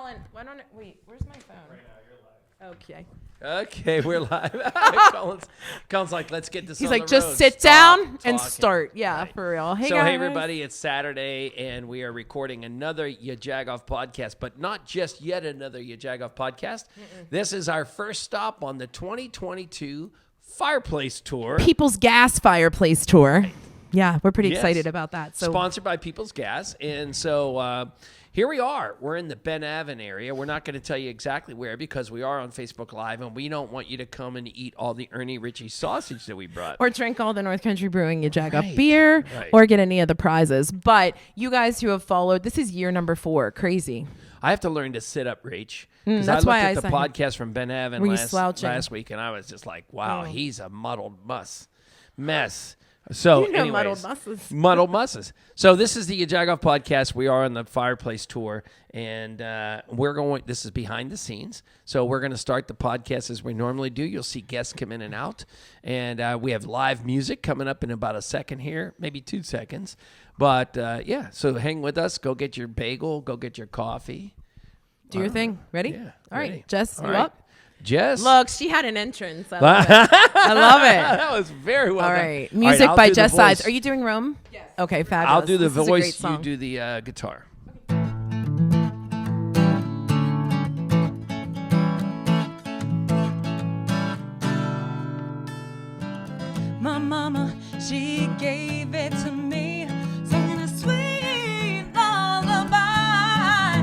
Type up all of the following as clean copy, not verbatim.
Colin, why don't wait? Where's my phone? Right now, you're live. Okay. Okay, we're live. Colin's like, let's get this. He's on like, the just road. sit Stop down and talking. start. Yeah, Right. for real. Hey So guys. hey everybody, it's Saturday and we are recording another YaJagoff podcast, but not just yet another YaJagoff podcast. This is our first stop on the 2022 Fireplace tour. People's Gas Fireplace tour. Yeah, we're pretty Yes. excited about that. So Sponsored by People's Gas. And so here we are. We're in the Ben Avon area. We're not going to tell you exactly where because we are on Facebook Live and we don't want you to come and eat all the Ernie Ritchie sausage that we brought. or drink all the North Country Brewing YaJagoff Right, beer, right. or get any of the prizes. But you guys who have followed, this is year number 4. Crazy. I have to learn to sit up, Rach. Because that's why I looked I at the said- podcast from Ben Avon Were you last slouching? week, and I was just like, wow, Oh. he's a muddled mess. So, You know anyways, muddled musses. Muddled musses. So this is the YaJagoff podcast. We are on the Fireplace tour, and we're going. This is behind the scenes. So we're going to start the podcast as we normally do. You'll see guests come in and out, and we have live music coming up in about a second here, maybe 2 seconds. But yeah, so hang with us. Go get your bagel. Go get your coffee. Do your thing. Ready? Yeah. All right, ready. Jess, All you right. up? Jess. Look, she had an entrance. I love it. I love it. That was very well All done. right. Music I'll by do the Jess Sides. voice. Are you doing Rome? Yes. Okay, fabulous. I'll do the This is a great voice. You song. do the guitar. My mama, she gave it to me, singing a sweet lullaby,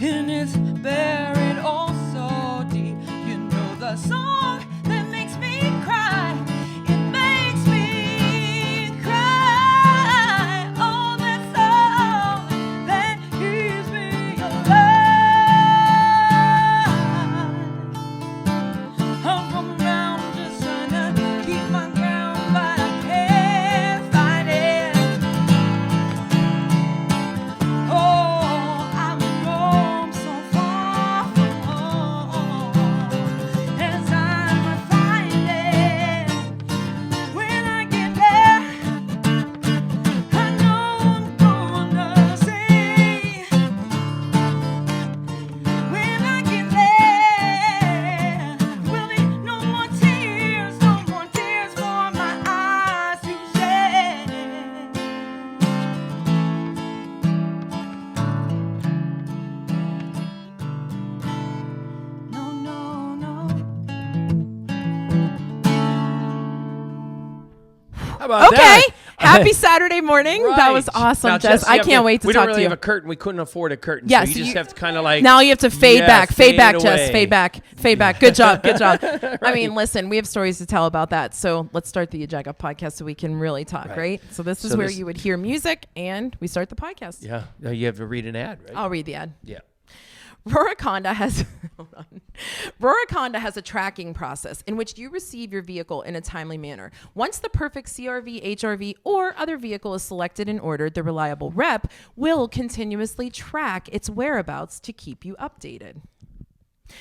and it's buried oh so deep. You know the song that makes me cry. It makes me cry. Oh, that song that keeps me alive. I'm around just trying to keep my ground, but I can't find it. Oh, I'm roam so far from home, as I'm find it. When I get there, I know I'm gonna see. When I get there, will be no more tears for my eyes to shed. No, no, no. How about Okay. that? Happy Saturday morning. That was Right. awesome, Now, Jess. you I have can't wait to we talk don't really to you. have a curtain. We couldn't afford a curtain. Yeah, so you so just you- have to kind of like. Now you have to fade Yeah, back, fade back, Jess, away. fade back, fade back. Good job, good job. I mean, listen, we have stories to tell about that. So let's start the YaJagoff podcast so we can really talk, Right. right? So this is So where this- you would hear music and we start the podcast. Yeah. No, you have to read an ad, right? I'll read the ad. Yeah. Rorick Honda has hold on. Rorick Honda has a tracking process in which you receive your vehicle in a timely manner. Once the perfect CRV, HRV, or other vehicle is selected and ordered, the reliable rep will continuously track its whereabouts to keep you updated.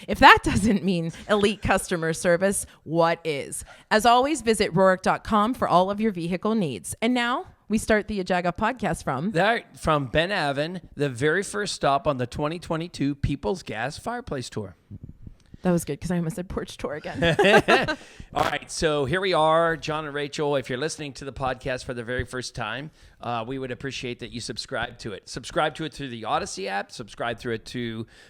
If that doesn't mean elite customer service, what is? As always, visit Rorick.com for all of your vehicle needs. And now we start the YaJagoff podcast from That from Ben Avon, the very first stop on the 2022 People's Gas Fireplace tour. That was good because I almost said porch tour again. All right, so here we are, John and Rachel. If you're listening to the podcast for the very first time, we would appreciate that you subscribe to it. Subscribe to it through the Odyssey app. Subscribe through it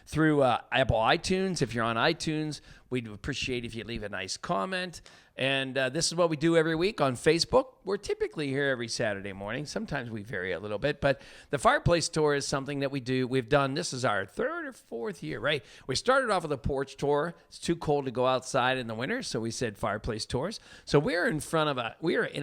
through Apple iTunes. If you're on iTunes, we'd appreciate if you leave a nice comment. And this is what we do every week on Facebook. We're typically here every Saturday morning. Sometimes we vary a little bit, but the Fireplace tour is something that we do. We've done, this is our 3rd or 4th year, right? We started off with a porch tour. It's too cold to go outside in the winter, so we said Fireplace tours. So we're in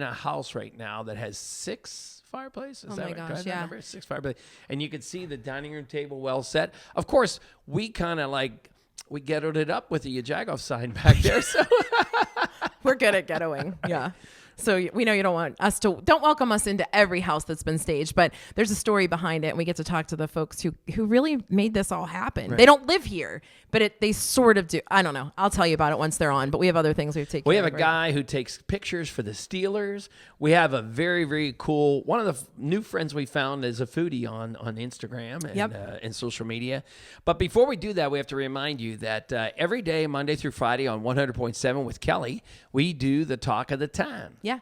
a house right now that has 6 fireplaces. Oh Is that my right? Do I gosh, have that yeah. number? 6 fireplaces. And you can see the dining room table well set. Of course, we kind of like, we ghettoed it up with the YaJagoff sign back there. So We're good at ghettoing. Yeah. So we know you don't welcome us into every house that's been staged, but there's a story behind it, and we get to talk to the folks who really made this all happen. They don't live here, but they sort of do. I don't know. I'll tell you about it once they're on, but we have other things we take care of. We have a guy who takes pictures for the Steelers. We have a very, very cool, one of the new friends we found is a foodie on Instagram and social media. But before we do that, we have to remind you that every day, Monday through Friday on 100.7 with Kelly, we do the talk of the town. Yeah.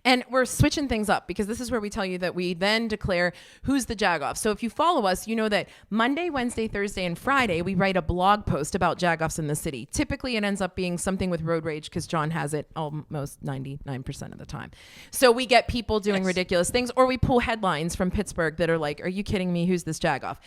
And we're switching things up because this is where we tell you that we then declare who's the YaJagoff. So if you follow us, you know that Monday, Wednesday, Thursday, and Friday, we write a blog post about YaJagoffs in the city. Typically, it ends up being something with road rage because John has it almost 99% of the time. So we get people doing ridiculous things, or we pull headlines from Pittsburgh that are like, are you kidding me? Who's this YaJagoff?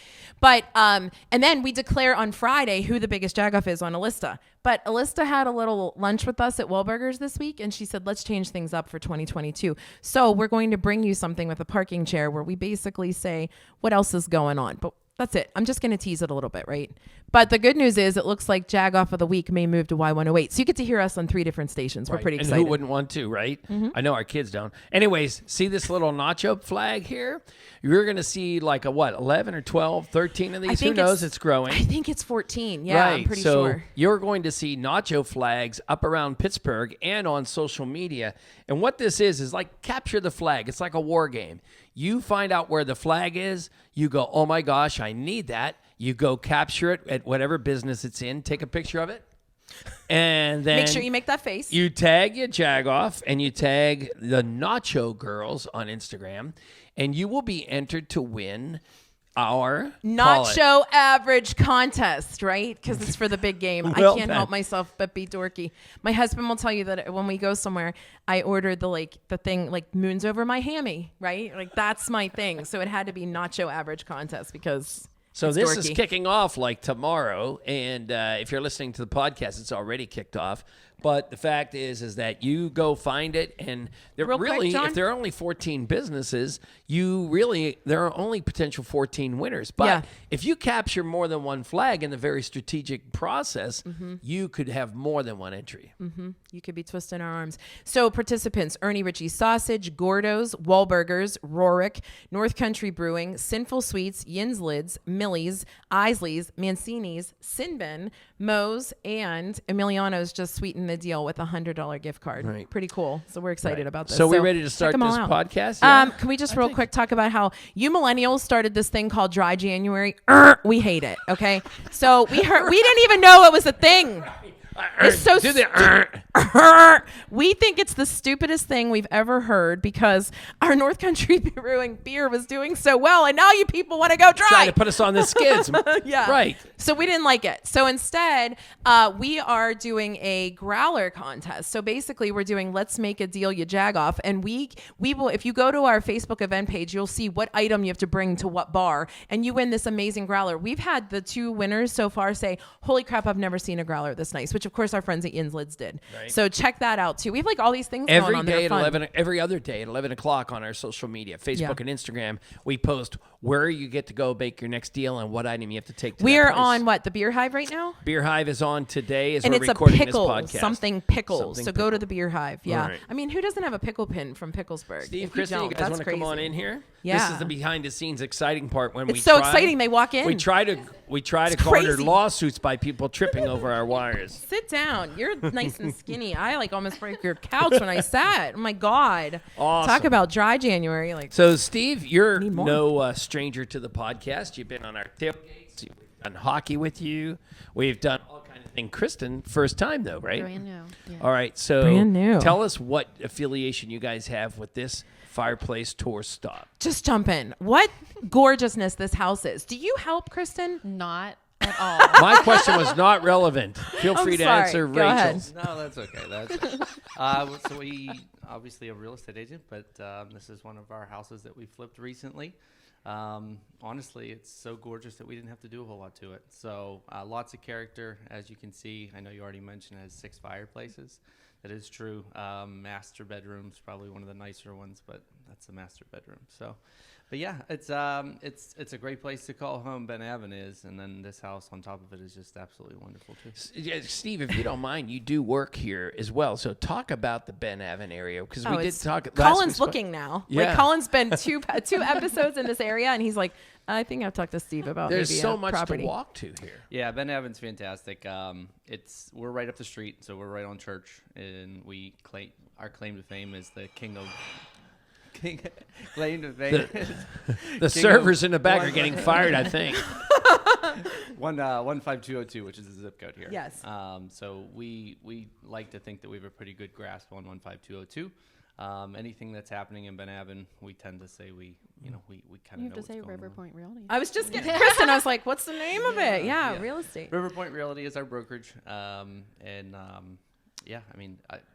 But, and then we declare on Friday who the biggest YaJagoff is on Alista. But Alista had a little lunch with us at Wahlburgers this week, and she said, let's change things up for 2022. So we're going to bring you something with a parking chair where we basically say what else is going on. But that's it. I'm just going to tease it a little bit, right? But the good news is it looks like YaJagoff of the week may move to Y108. So you get to hear us on 3 different stations. We're pretty excited. And who wouldn't want to, right? Mm-hmm. I know our kids don't. Anyways, see this little nacho flag here? You're going to see like 11 or 12, 13 of these. Who knows? It's growing. I think it's 14. Yeah, right. I'm pretty so sure. You're going to see nacho flags up around Pittsburgh and on social media. And what this is like capture the flag. It's like a war game. You find out where the flag is. You go, oh my gosh, I need that. You go capture it at whatever business it's in. Take a picture of it. And then make sure you make that face. You tag YaJagoff and you tag the Nacho Girls on Instagram. And you will be entered to win our Nacho average contest, right? Because it's for the big game. Well I can't done. help myself but be dorky. My husband will tell you that when we go somewhere, I ordered the thing like moons over my hammy, right? Like that's my thing. So it had to be Nacho average contest because So it's this dorky. is kicking off like tomorrow. And if you're listening to the podcast, it's already kicked off. But the fact is that you go find it, and there if there are only 14 businesses, there are only potential 14 winners. But if you capture more than one flag in the very strategic process, you could have more than one entry. Mm-hmm. You could be twisting our arms. So participants: Ernie Ritchie Sausage, Gordo's, Wahlburgers, Rorick, North Country Brewing, Sinful Sweets, Yin's Lids, Millie's, Isley's, Mancini's, Sinbin, Moe's, and Emiliano's just sweetened the deal with a $100 gift card. Right. Pretty cool. So we're excited about this. So we're ready to start check 'em all this out. podcast? Yeah. Can we just real quick talk about how you millennials started this thing called Dry January? We hate it. Okay. So we didn't even know it was a thing. It's so we think it's the stupidest thing we've ever heard because our North Country Brewing beer was doing so well, and now you people want to go dry. Trying to put us on the skids. Yeah. Right. So we didn't like it. So instead, we are doing a growler contest. So basically, we're doing Let's Make a Deal YaJagoff, and we will. If you go to our Facebook event page, you'll see what item you have to bring to what bar, and you win this amazing growler. We've had the 2 winners so far say, "Holy crap, I've never seen a growler this nice," which of course our friends at Yin's Lids did. Right. So check that out too. We have like all these things going on. Every other day at 11 o'clock on our social media, Facebook and Instagram, we post where you get to go make your next deal and what item you have to take to We're that place. on what, the Beer Hive right now? Beer Hive is on today as and we're it's recording a pickle, this podcast. something pickles. So go to the Beer Hive. Yeah. Right. I mean, who doesn't have a pickle pin from Picklesburg? Steve, Kristen, you guys want to come on in here? Yeah. This is the behind the scenes exciting part when it's so exciting. They walk in. We try to garner lawsuits by people tripping over our wires. Sit down. You're nice and skinny. I like almost break your couch when I sat. Oh my God. Awesome. Talk about dry January. So Steve, you're no stranger to the podcast. You've been on our tailgates. We've done hockey with you. We've done all kinds of things. Kristen, first time though, right? Brand new. Yeah. All right. So brand new. Tell us what affiliation you guys have with this Fireplace tour stop. Just jump in. What gorgeousness this house is. Do you help, Kristen? Not at all. My question was not relevant. Feel free to answer Go ahead. Rachel's. No, that's okay. So we obviously a real estate agent, but this is one of our houses that we flipped recently. Honestly, it's so gorgeous that we didn't have to do a whole lot to it. So lots of character, as you can see. I know you already mentioned it has 6 fireplaces. That is true. Master bedroom's probably one of the nicer ones, but that's a master bedroom. So But yeah, it's a great place to call home. Ben Avon is, and then this house on top of it is just absolutely wonderful too. Yeah, Steve, if you don't mind, you do work here as well. So talk about the Ben Avon area, because we did talk. Colin's looking now. Yeah. Like Colin's been two episodes in this area, and he's like, I think I've talked to Steve about There's maybe so a much property. to walk to here. Yeah, Ben Avon's fantastic. We're right up the street, so we're right on Church, and our claim to fame is the claim to fame. The servers in the back are getting fired, I think. 15202, which is the zip code here. Yes. So we like to think that we have a pretty good grasp on 15202. Anything that's happening in Ben Avon, we tend to say we kind of know You have to what's say going River on. Point Realty. I was just getting Kristen. I was like, what's the name of it? Yeah, real estate. River Point Realty is our brokerage,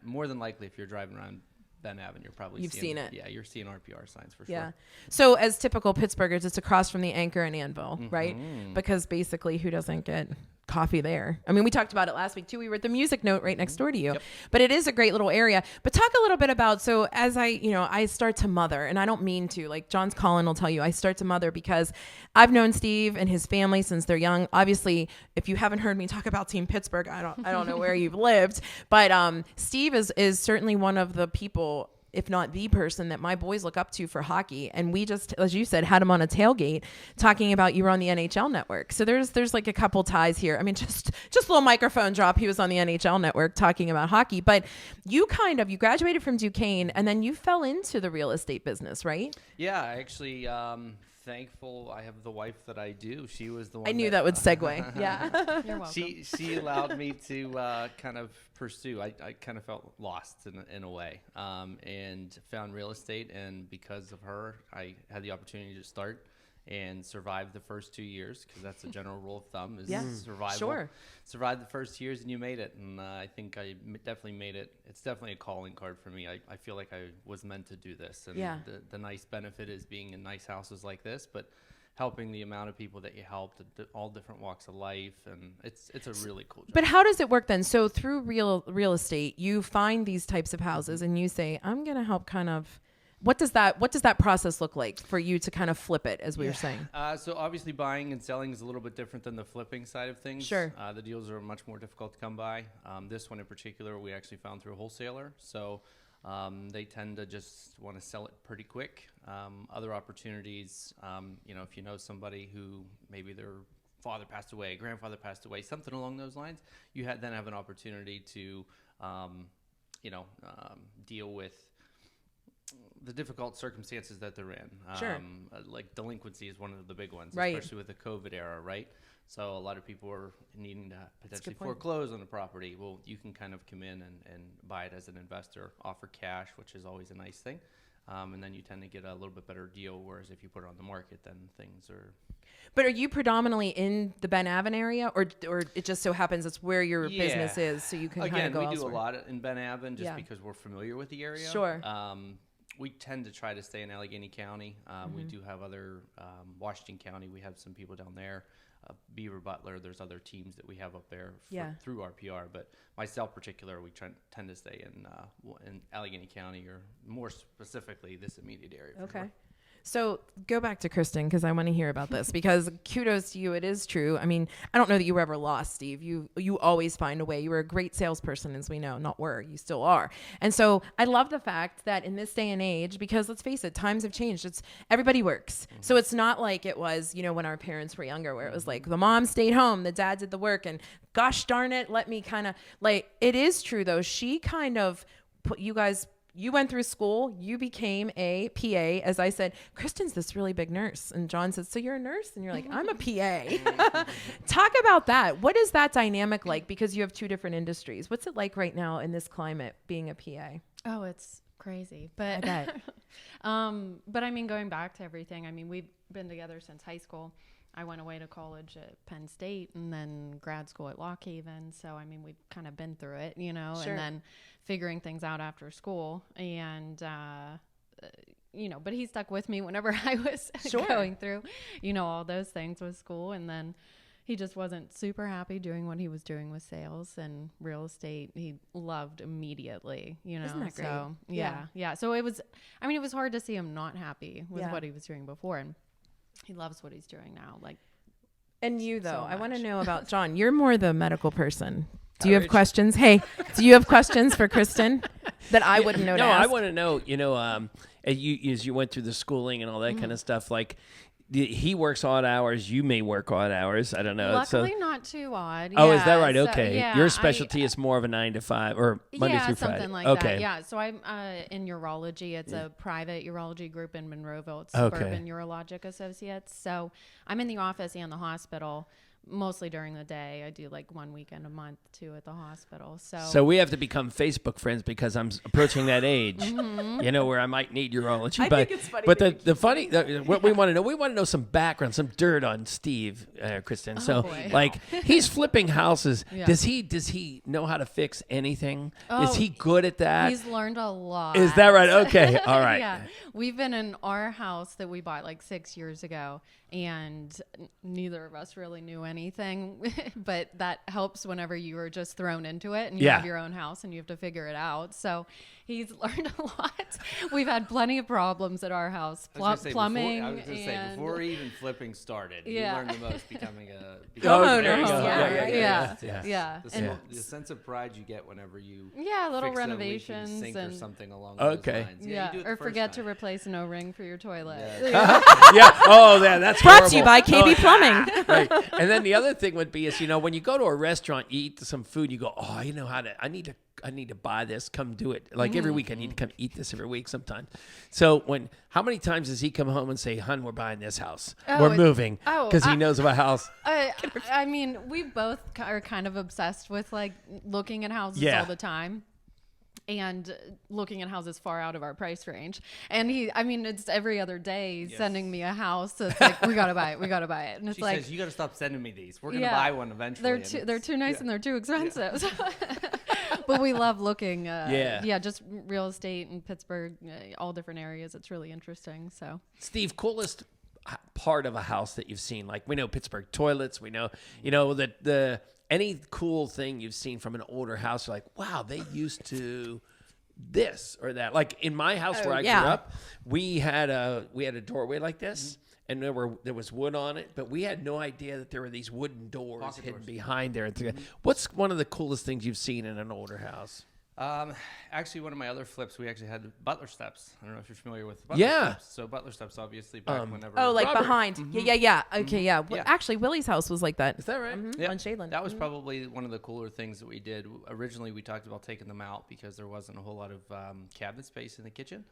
more than likely, if you're driving around Ben Avon, you're probably You've seen it. Yeah, you're seeing RPR signs for Yeah. sure. So as typical Pittsburghers, it's across from the Anchor and Anvil, right? Because basically, who doesn't get coffee there? I mean, we talked about it last week too. We were at the Music Note right next door to you. Yep. But it is a great little area. But talk a little bit about, so as I start to mother, and I don't mean to, like John's Colin will tell you, I start to mother because I've known Steve and his family since they're young. Obviously, if you haven't heard me talk about Team Pittsburgh, I don't know where you've lived, but Steve is certainly one of the people, if not the person, that my boys look up to for hockey. And we just, as you said, had him on a tailgate talking about you were on the NHL network. So there's like a couple ties here. I mean, just a little microphone drop. He was on the NHL network talking about hockey. But you graduated from Duquesne and then you fell into the real estate business, right? Yeah, actually, thankful I have the wife that I do. She was the one. I knew that would segue. Yeah. You're welcome. She allowed me to kind of pursue. I kind of felt lost in a way, and found real estate. And because of her, I had the opportunity to start and survive the first 2 years, because that's a general rule of thumb is survival. Sure. Survive the first years and you made it. And I think I definitely made it. It's definitely a calling card for me. I feel like I was meant to do this. And the nice benefit is being in nice houses like this, but helping the amount of people that you helped, all different walks of life, and it's a really cool job. But how does it work then? So through real estate, you find these types of houses and you say, I'm going to help kind of, what does that process look like for you to kind of flip it, as we were saying? So obviously buying and selling is a little bit different than the flipping side of things. Sure. The deals are much more difficult to come by. This one in particular, we actually found through a wholesaler. So they tend to just want to sell it pretty quick. Other opportunities, if you know somebody who maybe their father passed away, grandfather passed away, something along those lines, you then have an opportunity to, deal with the difficult circumstances that they're in. Sure. Like delinquency is one of the big ones, Right. especially with the COVID era, right? So a lot of people are needing to potentially good point. foreclose on the property. Well, you can kind of come in and buy it as an investor, offer cash, which is always a nice thing. And then you tend to get a little bit better deal, whereas if you put it on the market, then things are... But are you predominantly in the Ben Avon area, or it just so happens it's where your business is, so you can kind of go we elsewhere? do a lot in Ben Avon just because we're familiar with the area. Sure. We tend to try to stay in Allegheny County. We do have other, Washington County, we have some people down there. Beaver Butler, there's other teams that we have up there through RPR. But myself particular, we tend to stay in Allegheny County, or more specifically this immediate area. for Okay. sure. So go back to Kristen, because I want to hear about this, because kudos to you. It is true. I mean, I don't know that you were ever lost, Steve. You always find a way. You were a great salesperson, as we know. Not were, you still are. And so I love the fact that in this day and age, because let's face it, times have changed. It's everybody works. So it's not like it was, when our parents were younger, where it was like the mom stayed home, the dad did the work, and gosh darn it, let me kind of it is true though. She kind of put you guys. You went through school, you became a PA. As I said, Kristen's this really big nurse. And John said, so you're a nurse? And you're like, I'm a PA. Talk about that. What is that dynamic like? Because you have two different industries. What's it like right now in this climate being a PA? Oh, it's crazy. But, I bet. but I mean, going back to everything, I mean, we've been together since high school. I went away to college at Penn State and then grad school at Lock Haven. So, I mean, we've kind of been through it, Sure. and then figuring things out after school. And, but he stuck with me whenever I was Sure. going through, all those things with school. And then he just wasn't super happy doing what he was doing with sales and real estate. He loved immediately, you know. Isn't that great? So Yeah. yeah. So it was hard to see him not happy with Yeah. what he was doing before, and he loves what he's doing now. Like, And you, though, I want to much. know about John. You're more the medical person. Do you have Rich. questions? Hey, do you have questions for Kristen that I wouldn't know to No, ask? I want to know, as you went through the schooling and all that kind of stuff, like, he works odd hours. You may work odd hours. I don't know. luckily not too odd. Oh, is that Yeah, right? so, Okay. yeah, Your specialty is more of a 9 to 5 or Monday yeah, through Friday. something like okay. that. Yeah. So I'm in urology. It's a private urology group in Monroeville. It's Okay. Suburban Urologic Associates. So I'm in the office and the hospital mostly during the day. I do like 1 weekend a month too at the hospital. So we have to become Facebook friends because I'm approaching that age, where I might need urology. I but think it's funny but that the funny, what we want to know some background, some dirt on Steve, Kristen. So boy. like he's flipping houses. Yeah. Does he know how to fix anything? Oh, Is he good at that? He's learned a lot. Is that right? Okay. All right. Yeah. We've been in our house that we bought like 6 years ago, and neither of us really knew anything, but that helps whenever you are just thrown into it and you Yeah. have your own house and you have to figure it out. So he's learned a lot. We've had plenty of problems at our house, plumbing. I was going to say, and- before even flipping started, Yeah. you learned the most becoming a Homeowner. there you go. Yeah, yeah. The, And the sense of pride you get whenever you yeah, little fix a leaking renovations sink or and something along Okay. those lines. yeah, you do it or the first forget time. to replace an O-ring for your toilet. Yeah. Yeah. Oh, yeah. That's Brought to you horrible. by KB Plumbing. Right. And then the other thing would be is, when you go to a restaurant, you eat some food, you go, oh, I need to buy this. Come do it. Like every week, I need to come eat this every week sometime. So how many times does he come home and say, hun, we're buying this house. Oh, We're it's- moving. oh, Because he knows about house. I mean, we both are kind of obsessed with like looking at houses Yeah. all the time. And looking at houses far out of our price range. And it's every other day he's sending me a house. So it's like, we got to buy it. We got to buy it. And it's She like, says, you got to stop sending me these. We're going to Yeah. buy one eventually. they're too nice and they're too expensive. But we love looking. Just real estate in Pittsburgh, all different areas. It's really interesting. So Steve, coolest part of a house that you've seen? Like, we know Pittsburgh toilets. We know, that any cool thing you've seen from an older house, you're like, wow, they used to this or that. Like in my house where I grew up, we had a doorway like this, and there was wood on it, but we had no idea that there were these wooden doors Pocket hidden doors. behind there. What's one of the coolest things you've seen in an older house? Actually, one of my other flips, we actually had butler steps. I don't know if you're familiar with butler Yeah. steps. So butler steps, obviously, back whenever. Oh, like Robert. behind. Yeah. Okay, yeah. Well, Yeah. actually, Willie's house was like that. Is that right? Yep. On Shadeland. That was probably one of the cooler things that we did. Originally, we talked about taking them out because there wasn't a whole lot of cabinet space in the kitchen.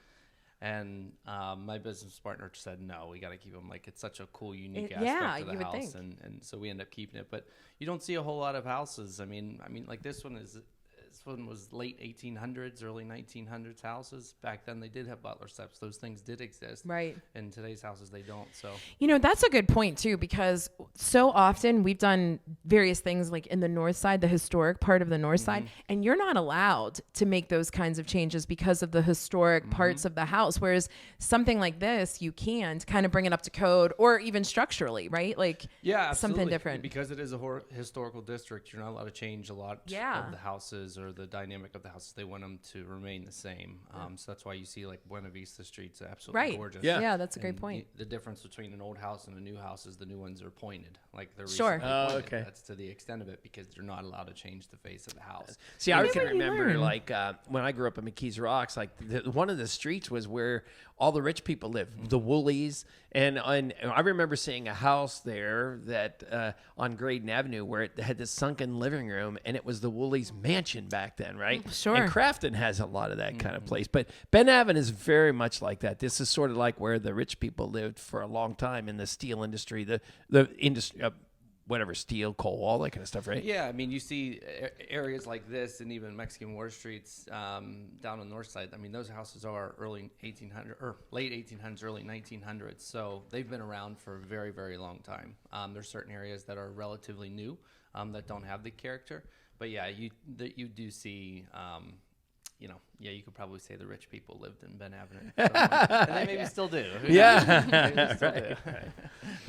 And my business partner said, no, we got to keep them. Like, it's such a cool, unique aspect yeah, of the you would house. think. And so we end up keeping it. But you don't see a whole lot of houses. I mean, like this one was late 1800s, early 1900s houses. Back then, they did have butler steps. Those things did exist. Right. In today's houses, they don't. So That's a good point too, because so often we've done various things like in the north side, the historic part of the north side, and you're not allowed to make those kinds of changes because of the historic parts of the house. Whereas something like this, you can to kind of bring it up to code or even structurally, right? Like yeah, something absolutely. different. Because it is a historical district, you're not allowed to change a lot of the houses or the dynamic of the houses. They want them to remain the same. So that's why you see like Buena Vista Street's absolutely Right. gorgeous. Yeah. Yeah, that's a great And point. The difference between an old house and a new house is the new ones are pointed. Like they're Sure. recently Oh, pointed. okay. That's to the extent of it because you're not allowed to change the face of the house. See, I can what you remember learn. like when I grew up in McKees Rocks, like one of the streets was where all the rich people lived, the Woolies, and I remember seeing a house there that on Graydon Avenue where it had this sunken living room, and it was the Woolies mansion back then, right? Sure. And Crafton has a lot of that kind of place, but Ben Avon is very much like that. This is sort of like where the rich people lived for a long time in the steel industry, the industry. Whatever, steel, coal, all that kind of stuff, right? Yeah, I mean, you see areas like this and even Mexican War Streets down on the north side. I mean, those houses are early 1800 or late 1800s, early 1900s. So they've been around for a very, very long time. There's certain areas that are relatively new that don't have the character. But yeah, you do see yeah, you could probably say the rich people lived in Ben Avenue. And they maybe still do. Who knows? Yeah. Maybe they still do.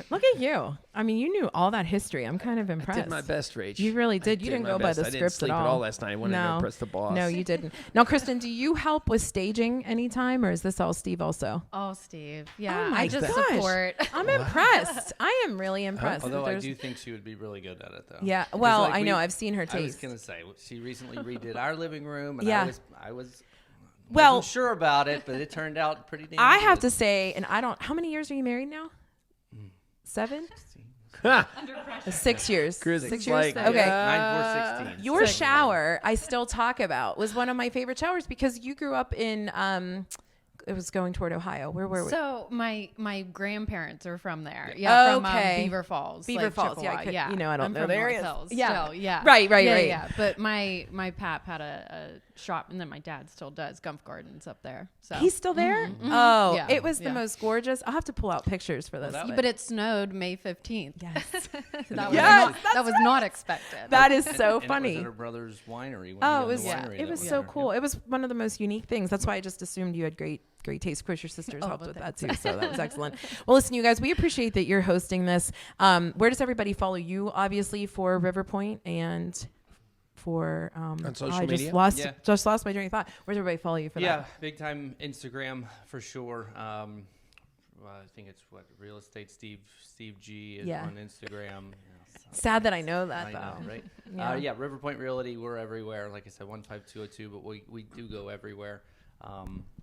Look at you. I mean, you knew all that history. I'm kind of impressed. I did my best, Rach. You really did. You didn't go by the I didn't script sleep at at all. all last night. I wanted to impress the boss. No, you didn't. Now, Kristen, do you help with staging anytime, or is this all Steve also? Oh, Steve. Yeah, Oh my I just gosh. support. I'm impressed. I am really impressed. Although that I there's- do think she would be really good at it, though. Yeah. 'Cause, Well, like, I know. we- I've seen her I was taste. gonna say she recently redid our living room, and Yeah. I was Well, wasn't sure about it, but it turned out pretty damn I have good. to say, and I don't. How many years are you married now? 7? 6 years. Chris 6 is years. like, Okay. 9, 4, 16. Your shower, I still talk about, was one of my favorite showers because you grew up in. It was going toward Ohio. Where were we? So my grandparents are from there. Yeah, from Okay. Beaver Falls. Beaver like Falls, yeah, I Chippewa. could- yeah. you know, I don't I'm know from the North areas. Hills Yeah. still, yeah. Right, yeah, right. Yeah, but my pap had a shop, and then my dad still does Gumpf Gardens up there. So He's still there? Oh, Yeah, it was the yeah. most gorgeous. I'll have to pull out pictures for this. that but it snowed May 15th. yes. That was Yes, not, that was not expected. That is And- so and funny. It was at her brother's winery. When Oh, he it owned was the winery it that was was so there. cool. It was one of the most unique things. That's why I just assumed you had great taste. Of course, your sisters Oh, helped well, with that thanks. too, so that was excellent. Well, listen, you guys, we appreciate that you're hosting this. Where does everybody follow you? Obviously, for River Point and for On social I media? Yeah. just lost my train of thought. Where's everybody follow you for Yeah, that? big time Instagram for sure. I think it's real estate Steve G is Yeah. on Instagram. Sad that I know that I though. know, right? Yeah. Yeah, River Point Realty, we're everywhere. Like I said, 15202, but we do go everywhere.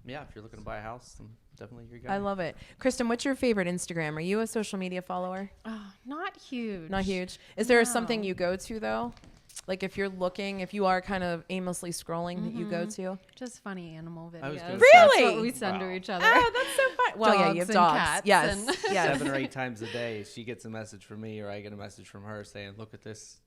Yeah, if you're looking to buy a house, then definitely your guy. I love it. Kristen, what's your favorite Instagram? Are you a social media follower? Oh, not huge. Not huge. Is there something No. you go to though? Like if you're looking, if you are kind of aimlessly scrolling that you go to? Just funny animal videos. I was gonna That's say- what we send to Wow. each other. Oh, that's so fun. Well, yeah, you have Dogs and dogs. cats Yes. and- Yes. 7 or 8 times a day, she gets a message from me, or I get a message from her saying, "Look at this,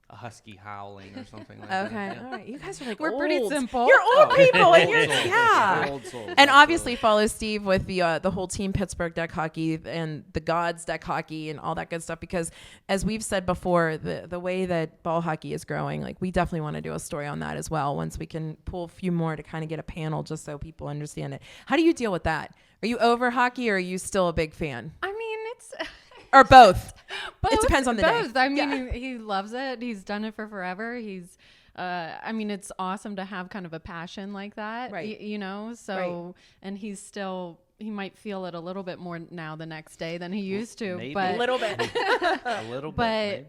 a husky howling," or something like that. Okay. Yeah. All right. You guys are like We're old. pretty simple. You're old Oh, people, and old you're souls. yeah. We're old souls, And obviously absolutely. follow Steve with the whole Team Pittsburgh deck hockey and the Gods deck hockey and all that good stuff, because as we've said before, the way that ball hockey is growing, like we definitely want to do a story on that as well once we can pull a few more to kind of get a panel just so people understand it. How do you deal with that? Are you over hockey or are you still a big fan? I mean, it's Or both? both, depends on the day. both. I mean, Yeah. he loves it. He's done it for forever. He's, I mean, it's awesome to have kind of a passion like that, Right. you know? So, and he's still, he might feel it a little bit more now the next day than he used to, maybe. but A little bit. a little but bit.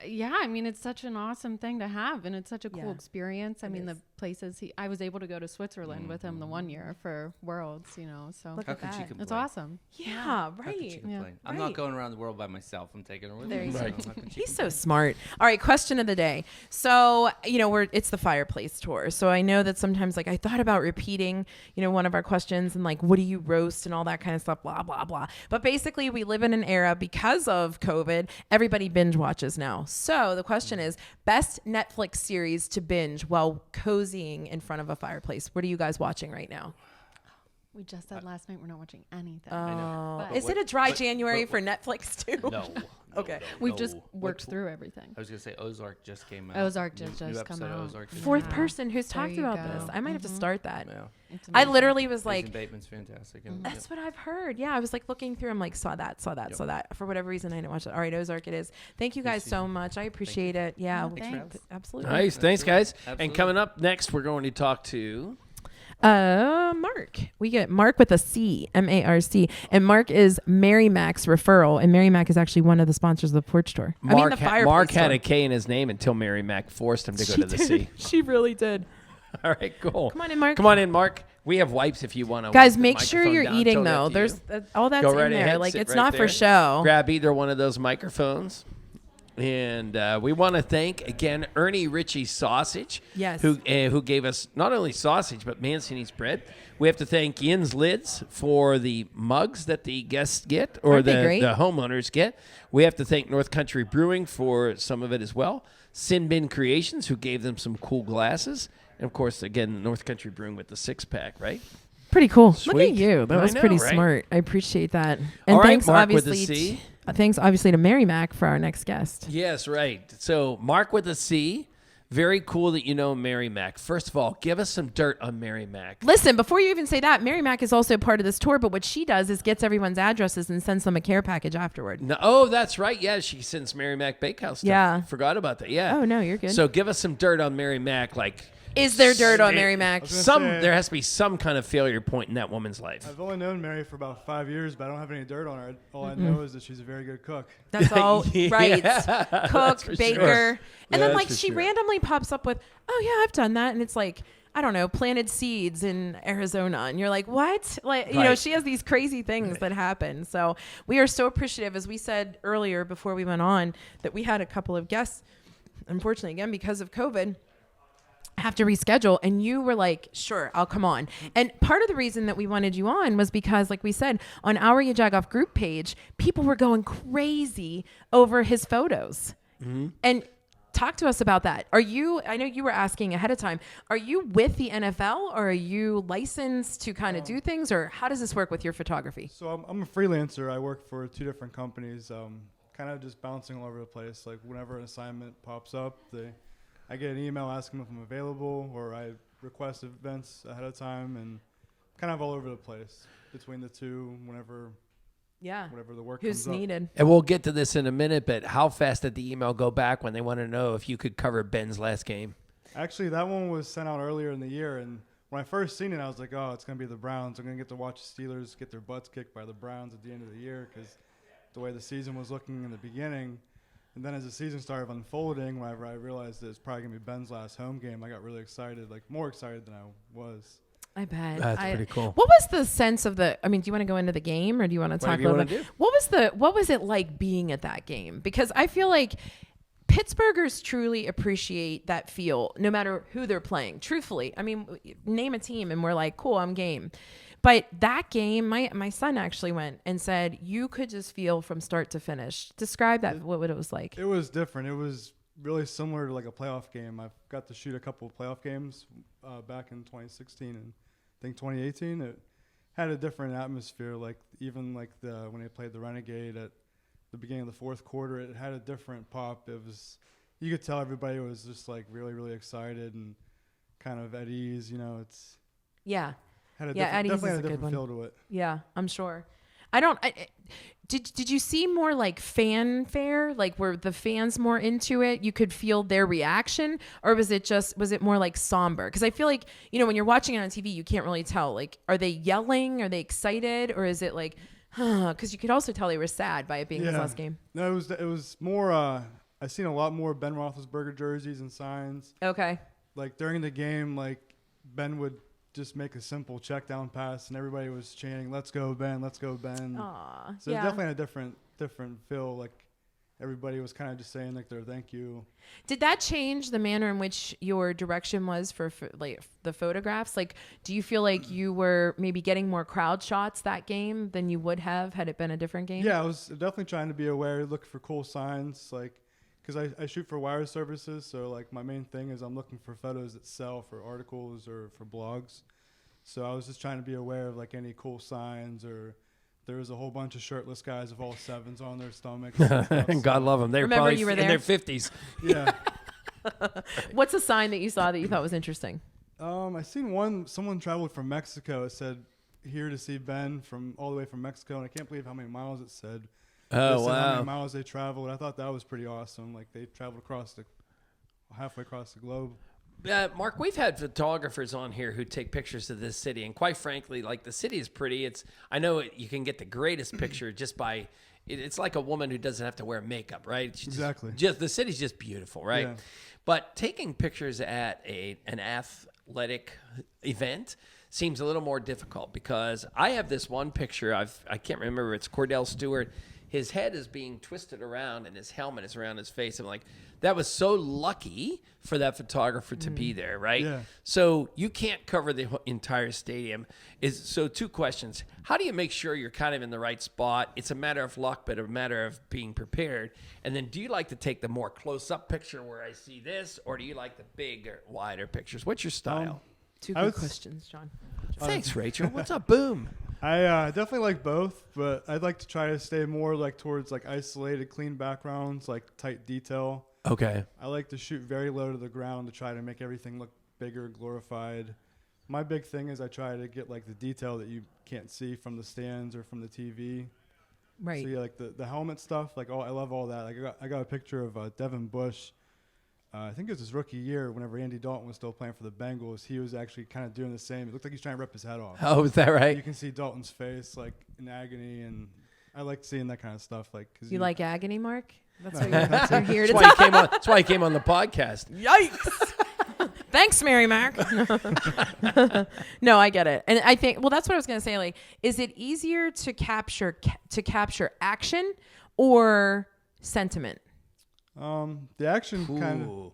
Maybe. yeah, I mean, it's such an awesome thing to have, and it's such a cool Yeah, experience. I mean, is. the places I was able to go to Switzerland with him the one year for Worlds, you know, so Look How at could she that. complain? it's awesome. Yeah, How could she right. complain? I'm Yeah. not Right. going around the world by myself. I'm taking her with There me. you so go. how could she He's so complain? smart. All right, question of the day. So, it's the Fireplace tour. So I know that sometimes like I thought about repeating, one of our questions and like, what do you roast and all that kind of stuff, blah, blah, blah. But basically we live in an era because of COVID, everybody binge watches now. So the question is best Netflix series to binge while cozying in front of a fireplace. What are you guys watching right now? We just said last night we're not watching anything. I know. Is But it a dry but- January but- for Netflix too? No. Okay. We've just no. worked What- through everything. I was gonna say Ozark just came out. Ozark New- just new come episode of out. Ozark just Fourth came out. person who's There talked you about go. this. I might have to start that. Yeah. It's I amazing. literally was Jason like, Bateman's fantastic. And, that's what I've heard. Yeah, I was like looking through. I'm like, saw that. For whatever reason, I didn't watch it. All right, Ozark it is. Thank you Good guys so season. much. I appreciate it. Yeah, Thanks for having us. absolutely. Nice. Thanks, guys. Absolutely. And coming up next, we're going to talk to Mark. We get Mark with a C, MARC, and Mark is Mary Mac's referral, and Mary Mac is actually one of the sponsors of the Porch Tour. Mark. the Fireplace Mark had Tour. a K in his name until Mary Mac forced him to go She to the did. sea. She really did. All right, cool. Come on in, Mark. Come on in, Mark. We have wipes if you want to. Guys, make sure you're eating though. There's all that's Go in right there. ahead, Like sit it's right not there. for show. Grab either one of those microphones. And we want to thank again Ernie Ritchie Sausage, Yes. who gave us not only sausage but Mancini's bread. We have to thank Yin's Lids for the mugs that the guests get or Aren't they the great? homeowners get. We have to thank North Country Brewing for some of it as well. Sin Bin Creations, who gave them some cool glasses, and of course, again, North Country Brewing with the 6-pack, right? Pretty cool. Look Sweet. at you. That I was know, pretty right? smart. I appreciate that. And All right, thanks Mark with a obviously C. thanks obviously to Mary Mac for our next guest. Yes, right. So Mark with a C, Very cool that you know Mary Mac. First of all, give us some dirt on Mary Mac. Listen, before you even say that, Mary Mac is also part of this tour, but what she does is gets everyone's addresses and sends them a care package afterward. No, oh, that's right. Yeah, she sends Mary Mac Bakehouse stuff. Yeah. Forgot about that. Yeah. Oh, no, you're good. So give us some dirt on Mary Mac. Like, Is there dirt on Mary Mac? there has to be some kind of failure point in that woman's life. I've only known Mary for about 5 years, but I don't have any dirt on her. All I know is that she's a very good cook. That's all right. Cook, for baker. sure. And Yeah, then that's like for she sure. randomly pops up with, oh yeah, I've done that. And it's like, I don't know, planted seeds in Arizona. And you're like, what? Like, you know, Right. she has these crazy things that happen. So we are so appreciative, as we said earlier before we went on, that we had a couple of guests, unfortunately, again, because of COVID, have to reschedule, and you were like, sure, I'll come on. And part of the reason that we wanted you on was because, like we said, on our YaJagoff group page, people were going crazy over his photos. And talk to us about that. I know you were asking ahead of time, are you with the NFL, or are you licensed to kind of do things, or how does this work with your photography? So I'm a freelancer. I work for 2 different companies, kind of just bouncing all over the place. Like whenever an assignment pops up, I get an email asking if I'm available, or I request events ahead of time, and kind of all over the place between the two whenever the work Who's comes up. needed? And we'll get to this in a minute, but how fast did the email go back when they want to know if you could cover Ben's last game? Actually, that one was sent out earlier in the year, and when I first seen it, I was like, oh, it's going to be the Browns. I'm going to get to watch the Steelers get their butts kicked by the Browns at the end of the year, because the way the season was looking in the beginning. And then as the season started unfolding, whenever I realized that it's probably going to be Ben's last home game, I got really excited, like more excited than I was. I bet. That's pretty cool. What was the sense of do you want to go into the game, or do you want to talk a Whatever you little wanna bit? do. What was it like being at that game? Because I feel like Pittsburghers truly appreciate that feel, no matter who they're playing. Truthfully, I mean, name a team and we're like, cool, I'm game. But that game, my son actually went and said, you could just feel from start to finish. Describe that, what it was like. It was different. It was really similar to like a playoff game. I've got to shoot a couple of playoff games back in 2016 and I think 2018. It had a different atmosphere. Like even like when they played the Renegade at the beginning of the fourth quarter, it had a different pop. It was, you could tell everybody was just like really, really excited and kind of at ease. You know, it's Yeah. had a Yeah, different, at ease definitely is had a a good different one. feel to it. Yeah, I'm sure. Did you see more like fanfare, like were the fans more into it? You could feel their reaction, or was it more like somber? Because I feel like, you know, when you're watching it on TV, you can't really tell. Like, are they yelling? Are they excited? Or is it like, because you could also tell they were sad by it being his last game. No, it was more. I seen a lot more Ben Roethlisberger jerseys and signs. Okay. Like during the game, like Ben would just make a simple check down pass and everybody was chanting, "Let's go, Ben! Let's go, Ben!" Aw, So yeah. it definitely had a different feel. Like everybody was kind of just saying like their thank you. Did that change the manner in which your direction was for like the photographs? Like, do you feel like you were maybe getting more crowd shots that game than you would have had it been a different game? Yeah, I was definitely trying to be aware, look for cool signs, like because I shoot for wire services, so like my main thing is I'm looking for photos that sell for articles or for blogs. So I was just trying to be aware of like any cool signs, or there was a whole bunch of shirtless guys with all sevens on their stomachs. And stuff, And God love them. They're Remember probably you were in there? their 50s. Yeah. What's a sign that you saw that you thought was interesting? I seen someone traveled from Mexico. It said, "Here to see Ben," from all the way from Mexico, and I can't believe how many miles it said. Oh, It said how wow. many miles they traveled. I thought that was pretty awesome. Like they traveled halfway across the globe. Mark, we've had photographers on here who take pictures of this city, and quite frankly, like the city is pretty. I know you can get the greatest picture just by. It's like a woman who doesn't have to wear makeup, right? Exactly. Just the city's just beautiful, right? Yeah. But taking pictures at an athletic event seems a little more difficult because I have this one picture. I can't remember. It's Cordell Stewart. His head is being twisted around and his helmet is around his face. I'm like, that was so lucky for that photographer to be there, right? Yeah. So you can't cover the entire stadium. So 2 questions. How do you make sure you're kind of in the right spot? It's a matter of luck, but a matter of being prepared. And then do you like to take the more close-up picture where I see this, or do you like the bigger, wider pictures? What's your style? 2 I good was- questions, John. Thanks, Rachel. What's up? Boom. I definitely like both, but I'd like to try to stay more like towards like isolated, clean backgrounds, like tight detail. Okay. I like to shoot very low to the ground to try to make everything look bigger, glorified. My big thing is I try to get like the detail that you can't see from the stands or from the TV. Right. So yeah, like the helmet stuff, like I love all that. Like I got a picture of Devin Bush. I think it was his rookie year whenever Andy Dalton was still playing for the Bengals. He was actually kind of doing the same. It looked like he's trying to rip his head off. Oh, is that right? You can see Dalton's face like in agony, and I like seeing that kind of stuff. Like, cause You like agony, Mark? That's what That's you're here to why he came on. That's why he came on the podcast. Yikes. Thanks, Mary Mark. No, I get it. And I think, well, that's what I was going to say. Like, is it easier to capture action or sentiment? The action kind of. Ooh,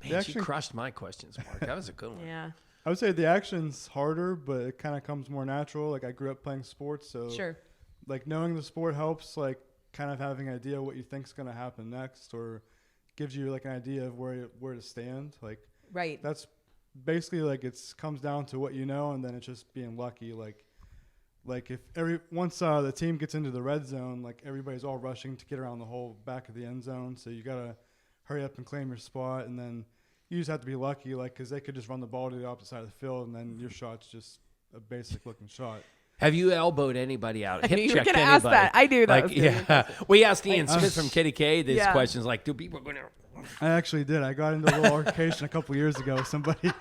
man, she crushed my questions, Mark. That was a good one. Yeah. I would say the action's harder, but it kind of comes more natural. Like I grew up playing sports, so Sure. like knowing the sport helps. Like kind of having an idea what you think's going to happen next, or gives you like an idea of where to stand. Like Right. that's basically like it's comes down to what you know, and then it's just being lucky. Like if once the team gets into the red zone, like everybody's all rushing to get around the whole back of the end zone, so you gotta hurry up and claim your spot, and then you just have to be lucky, like because they could just run the ball to the opposite side of the field, and then your shot's just a basic looking shot. Have you elbowed anybody out? I knew Hip you were checked gonna anybody? ask that. I knew that Like, was gonna be yeah. We asked Ian Smith from Kitty K these Yeah. questions. Like, do people go there? I actually did. I got into a little altercation a couple years ago with somebody.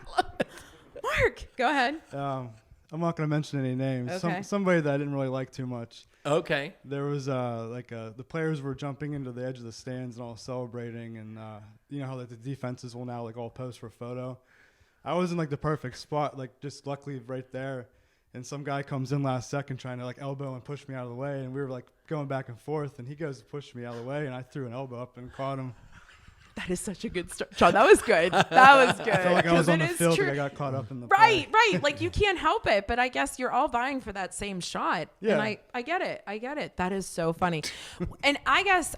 Mark, go ahead. I'm not going to mention any names. Okay. Somebody that I didn't really like too much. Okay. There was the players were jumping into the edge of the stands and all celebrating, and you know how like the defenses will now like all pose for a photo. I was in like the perfect spot, like just luckily right there, and some guy comes in last second trying to like elbow and push me out of the way, and we were like going back and forth, and he goes to push me out of the way, and I threw an elbow up and caught him. That is such a good story. Sean, that was good. That was good. I felt like I was 'Cause on the it is field, true. and I got caught up in the Right, play. right. Like you can't help it, but I guess you're all vying for that same shot. Yeah. And I get it. I get it. That is so funny. And I guess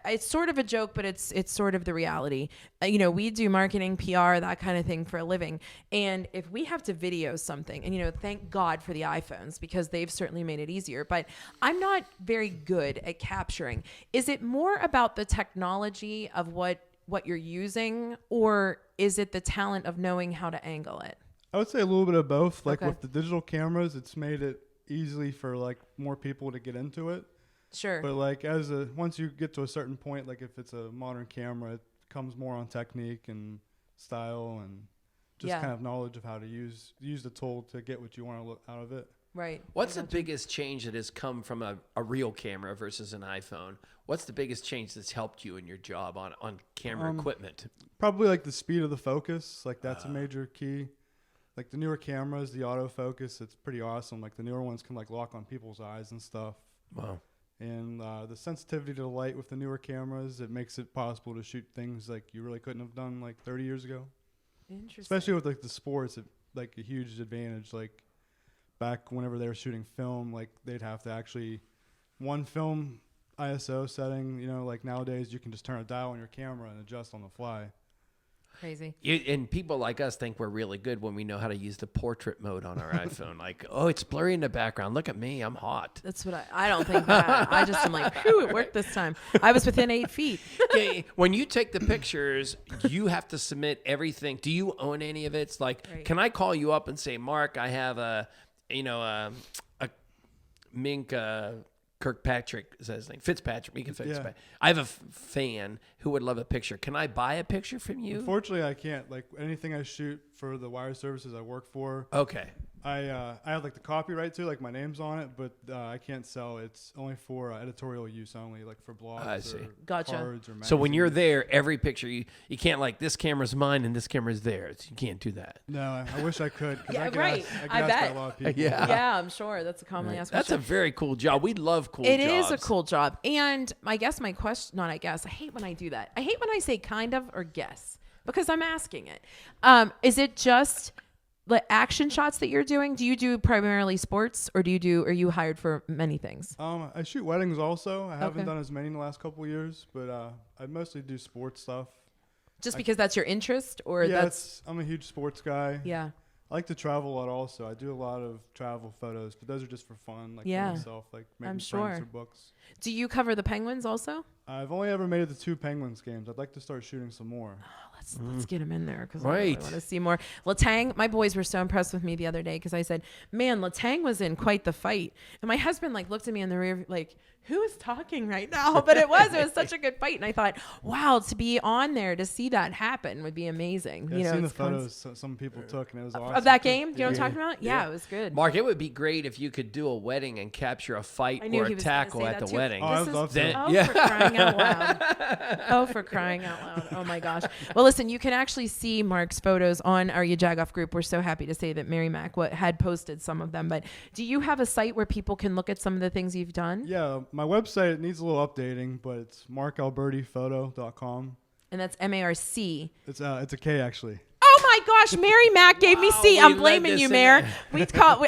it's sort of a joke, but it's sort of the reality. You know, we do marketing, PR, that kind of thing for a living. And if we have to video something, and you know, thank God for the iPhones because they've certainly made it easier, but I'm not very good at capturing. Is it more about the technology of what you're using, or is it the talent of knowing how to angle it? I would say a little bit of both. Like Okay. with the digital cameras, it's made it easily for like more people to get into it. Sure. But like once you get to a certain point, like if it's a modern camera, it comes more on technique and style and just Yeah. kind of knowledge of how to use the tool to get what you want to look out of it. Right. What's the biggest change that has come from a real camera versus an iPhone? What's the biggest change that's helped you in your job on camera equipment? Probably like the speed of the focus. Like that's a major key. Like the newer cameras, the autofocus, it's pretty awesome. Like the newer ones can like lock on people's eyes and stuff. Wow. And the sensitivity to the light with the newer cameras, it makes it possible to shoot things like you really couldn't have done like 30 years ago. Interesting. Especially with like the sports, like a huge advantage. Like back whenever they were shooting film, like they'd have to actually one film ISO setting. You know, like nowadays you can just turn a dial on your camera and adjust on the fly. Crazy. And people like us think we're really good when we know how to use the portrait mode on our iPhone. Like, oh, it's blurry in the background. Look at me. I'm hot. That's what I don't think that. I just am like, phew, it worked this time. I was within 8 feet. Okay, when you take the pictures, you have to submit everything. Do you own any of it? It's like, Right. can I call you up and say, Mark, I have a mink Kirkpatrick is that his name? Fitzpatrick. Mink Fitzpatrick. I have a fan who would love a picture. Can I buy a picture from you? Unfortunately, I can't. Like anything I shoot for the wire services I work for, Okay. I have like the copyright to, like my name's on it, but I can't sell. It's only for editorial use only, like for blogs I see. or Gotcha. cards or So when you're magazines. there, every picture you can't like this camera's mine and this camera's theirs. You can't do that. No, I wish I could. 'Cause Yeah, I get right. asked, I get I asked bet. by a lot of people. Yeah. Yeah, I'm sure. That's a commonly asked That's a question. very cool job. We love cool It jobs. is a cool job. And I guess my question, I hate when I do that. I hate when I say kind of or guess because I'm asking it. Is it just the action shots that you're doing? Do you do primarily sports or are you hired for many things? I shoot weddings also. I haven't Okay. done as many in the last couple of years, but I mostly do sports stuff. Just because that's your interest or yeah, that's, I'm a huge sports guy. yeah. I like to travel a lot also. I do a lot of travel photos, but those are just for fun, like Yeah. for myself, like making I'm friends sure. or books. Do you cover the Penguins also? I've only ever made it to 2 Penguins games. I'd like to start shooting some more. Let's get him in there because I Right. really want to see more. Latang, my boys were so impressed with me the other day because I said, "Man, Latang was in quite the fight," and my husband like looked at me in the rear like, "Who is talking right now?" But it was such a good fight, and I thought, "Wow, to be on there to see that happen would be amazing." Yeah, you know, I've seen the it's photos some people took, and it was awesome. of that game. You know what Yeah. I'm talking about? Yeah, it was good. Mark, it would be great if you could do a wedding and capture a fight I knew or he a was gonna tackle say at that the too. wedding. Oh, I This would is- love Then- to. Oh, Yeah. for crying out loud. Oh, for crying out loud. Oh, my gosh. Well, listen, you can actually see Mark's photos on our YaJagoff group. We're so happy to say that Mary Mac had posted some of them. But do you have a site where people can look at some of the things you've done? Yeah, my website needs a little updating, but it's markalbertiphoto.com. And that's MARC. It's a K actually. Oh my gosh, Mary Mac gave me Wow, C. we I'm led blaming this you, in Mayor. there.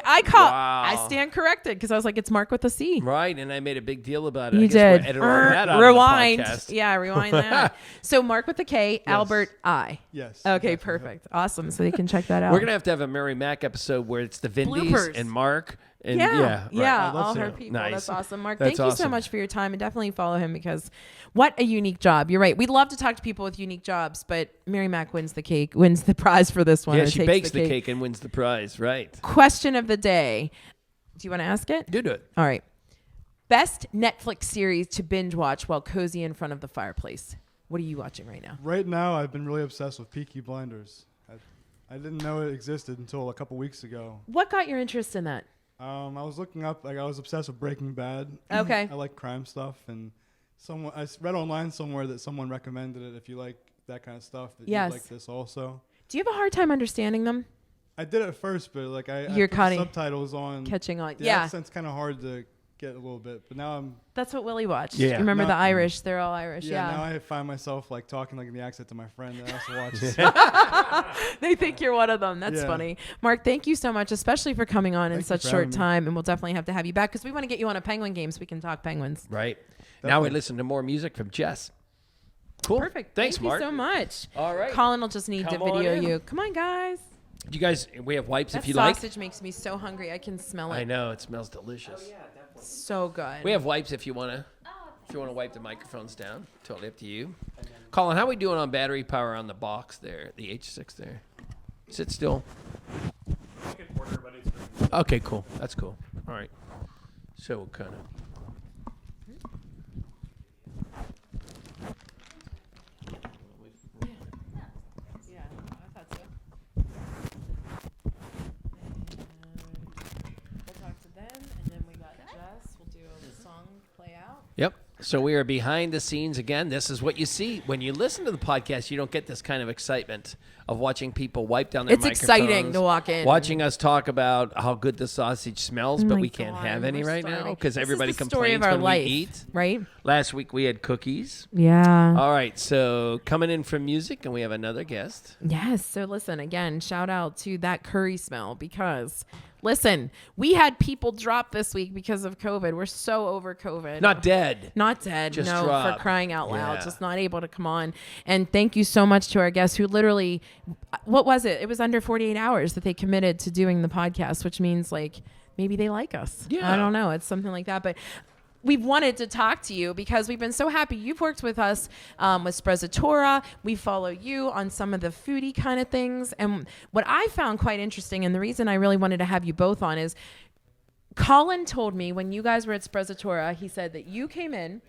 I stand corrected because I was like, it's Mark with a C. Right, and I made a big deal about it. You I guess did. We'll edit all that out Rewind. Of the podcast. Yeah, rewind that. So Mark with a K, Albert I. Yes. Okay, exactly. perfect. Awesome. So they can check that out. We're gonna have a Mary Mac episode where it's the Vindies Bloopers. and Mark. And Yeah, right. I'd love all to. her people. Nice. That's awesome, Mark. That's Thank you so awesome. much for your time, and definitely follow him because what a unique job. You're right. We'd love to talk to people with unique jobs, but Mary Mac wins the prize for this one. Yeah, or she takes bakes the cake and wins the prize. Right. Question of the day. Do you want to ask it? Do it. All right. Best Netflix series to binge watch while cozy in front of the fireplace. What are you watching right now? Right now, I've been really obsessed with Peaky Blinders. I didn't know it existed until a couple weeks ago. What got your interest in that? I was looking up, I was obsessed with Breaking Bad. Okay. I like crime stuff, and I read online somewhere that someone recommended it. If you like that kind of stuff, that Yes. you like this also. Do you have a hard time understanding them? I did it at first, but like I You're put the cutting- subtitles on. Catching on. The Yeah. accent's kind of hard to get a little bit, but now I'm That's what Willie watched. Yeah. You remember No. the Irish? They're all Irish. now Yeah. I find myself like talking like in the accent to my friend that also watches. They think you're one of them. That's Yeah. funny. Mark, thank you so much, especially for coming on in Thank you such for short having me. time. And we'll definitely have to have you back because we want to get you on a Penguin game so we can talk Penguins. Right. Now we Definitely. listen to more music from Jess. Cool. Perfect. Thanks, Thank Mark. you so much. All right. Colin will just need to Come on video in. you. Come on, guys. You guys, we have wipes That if you like. sausage makes me so hungry. I can smell it. I know it smells delicious. So good. We have wipes if you wanna. If you want to wipe the microphones down, totally up to you. Colin, how we doing on battery power on the box there, the H6 there? Sit still. Okay, cool. That's cool. All right. So we'll kind of. Yeah, I thought so. We'll talk to them, and then we got Jess. We'll do a song play out. Yep. So we are behind the scenes again. This is what you see when you listen to the podcast. You don't get this kind of excitement of watching people wipe down their It's microphones. exciting to walk in. Watching us talk about how good the sausage smells, Oh but my we can't God, have any we're right now starving. because This is everybody the story complains of our when life, we eat. right? Last week we had cookies. Yeah. All right, so coming in from music, and we have another guest. Yes. So listen, again, shout out to that curry smell because listen, we had people drop this week because of COVID. We're so over COVID. Not dead. Not dead. Just no, dropped. for crying out loud. Yeah. Just not able to come on. And thank you so much to our guests who literally, what was it? It was under 48 hours that they committed to doing the podcast, which means like maybe they like us. Yeah. I don't know. It's something like that. But we've wanted to talk to you because we've been so happy. You've worked with us with Sprezzatura. We follow you on some of the foodie kind of things. And what I found quite interesting, and the reason I really wanted to have you both on is Colin told me when you guys were at Sprezzatura, he said that you came in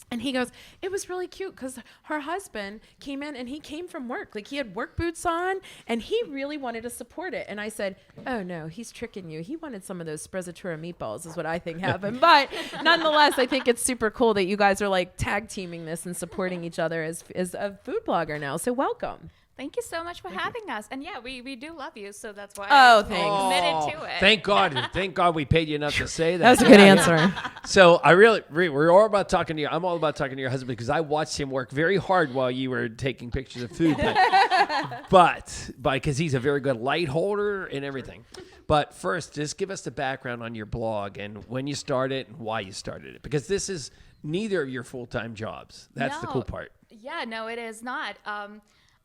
and he goes, it was really cute because her husband came in and he came from work. Like he had work boots on and he really wanted to support it. And I said, oh no, he's tricking you. He wanted some of those Sprezzatura meatballs is what I think happened. But nonetheless, I think it's super cool that you guys are like tag teaming this and supporting each other as a food blogger now. So welcome. Thank you so much for having us. And yeah, we do love you, so that's why Oh, I'm thanks. committed to it. Thank God. Thank God we paid you enough to say that. That was a good answer. So I we're all about talking to you. I'm all about talking to your husband because I watched him work very hard while you were taking pictures of food. But because he's a very good light holder and everything. But first, just give us the background on your blog and when you started and why you started it. Because this is neither of your full-time jobs. That's the cool part. Yeah, no, it is not.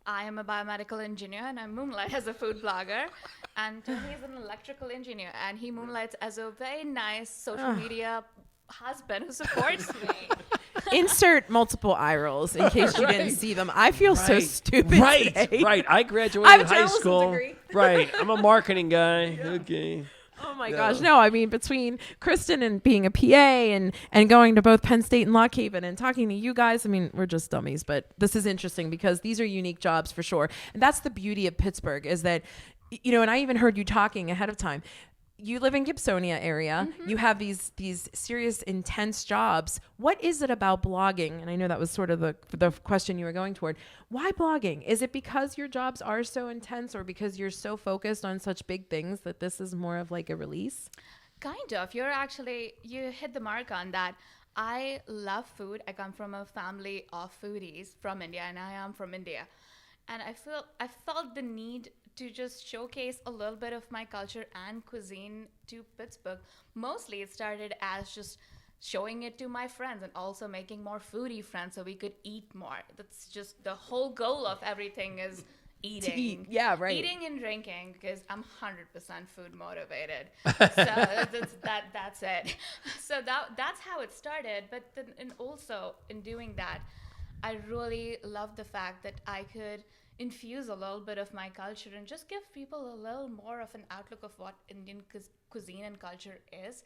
I am a biomedical engineer and I moonlight as a food blogger. And Tony is an electrical engineer and he moonlights as a very nice social media husband who supports me. Insert multiple eye rolls in case you didn't see them. I feel so stupid today. Right. I I graduated have a high journalism school. degree. Right. I'm a marketing guy. Okay. Oh my gosh. No, I mean, between Kristen and being a PA and going to both Penn State and Lock Haven and talking to you guys, I mean, we're just dummies, but this is interesting because these are unique jobs for sure. And that's the beauty of Pittsburgh is that, you know, and I even heard you talking ahead of time. You live in Gibsonia area. You have these serious, intense jobs. What is it about blogging? And I know that was sort of the question you were going toward. Why blogging? Is it because your jobs are so intense or because you're so focused on such big things that this is more of like a release? Kind of. You hit the mark on that. I love food. I come from a family of foodies from India, and I am from India. And I felt the need to just showcase a little bit of my culture and cuisine to Pittsburgh. Mostly it started as just showing it to my friends and also making more foodie friends so we could eat more. That's just the whole goal of everything is eating. To eat. Yeah, right. Eating and drinking because I'm 100% food motivated. So that's it. So that's how it started. But then, and also in doing that, I really love the fact that I could infuse a little bit of my culture and just give people a little more of an outlook of what Indian cuisine and culture is.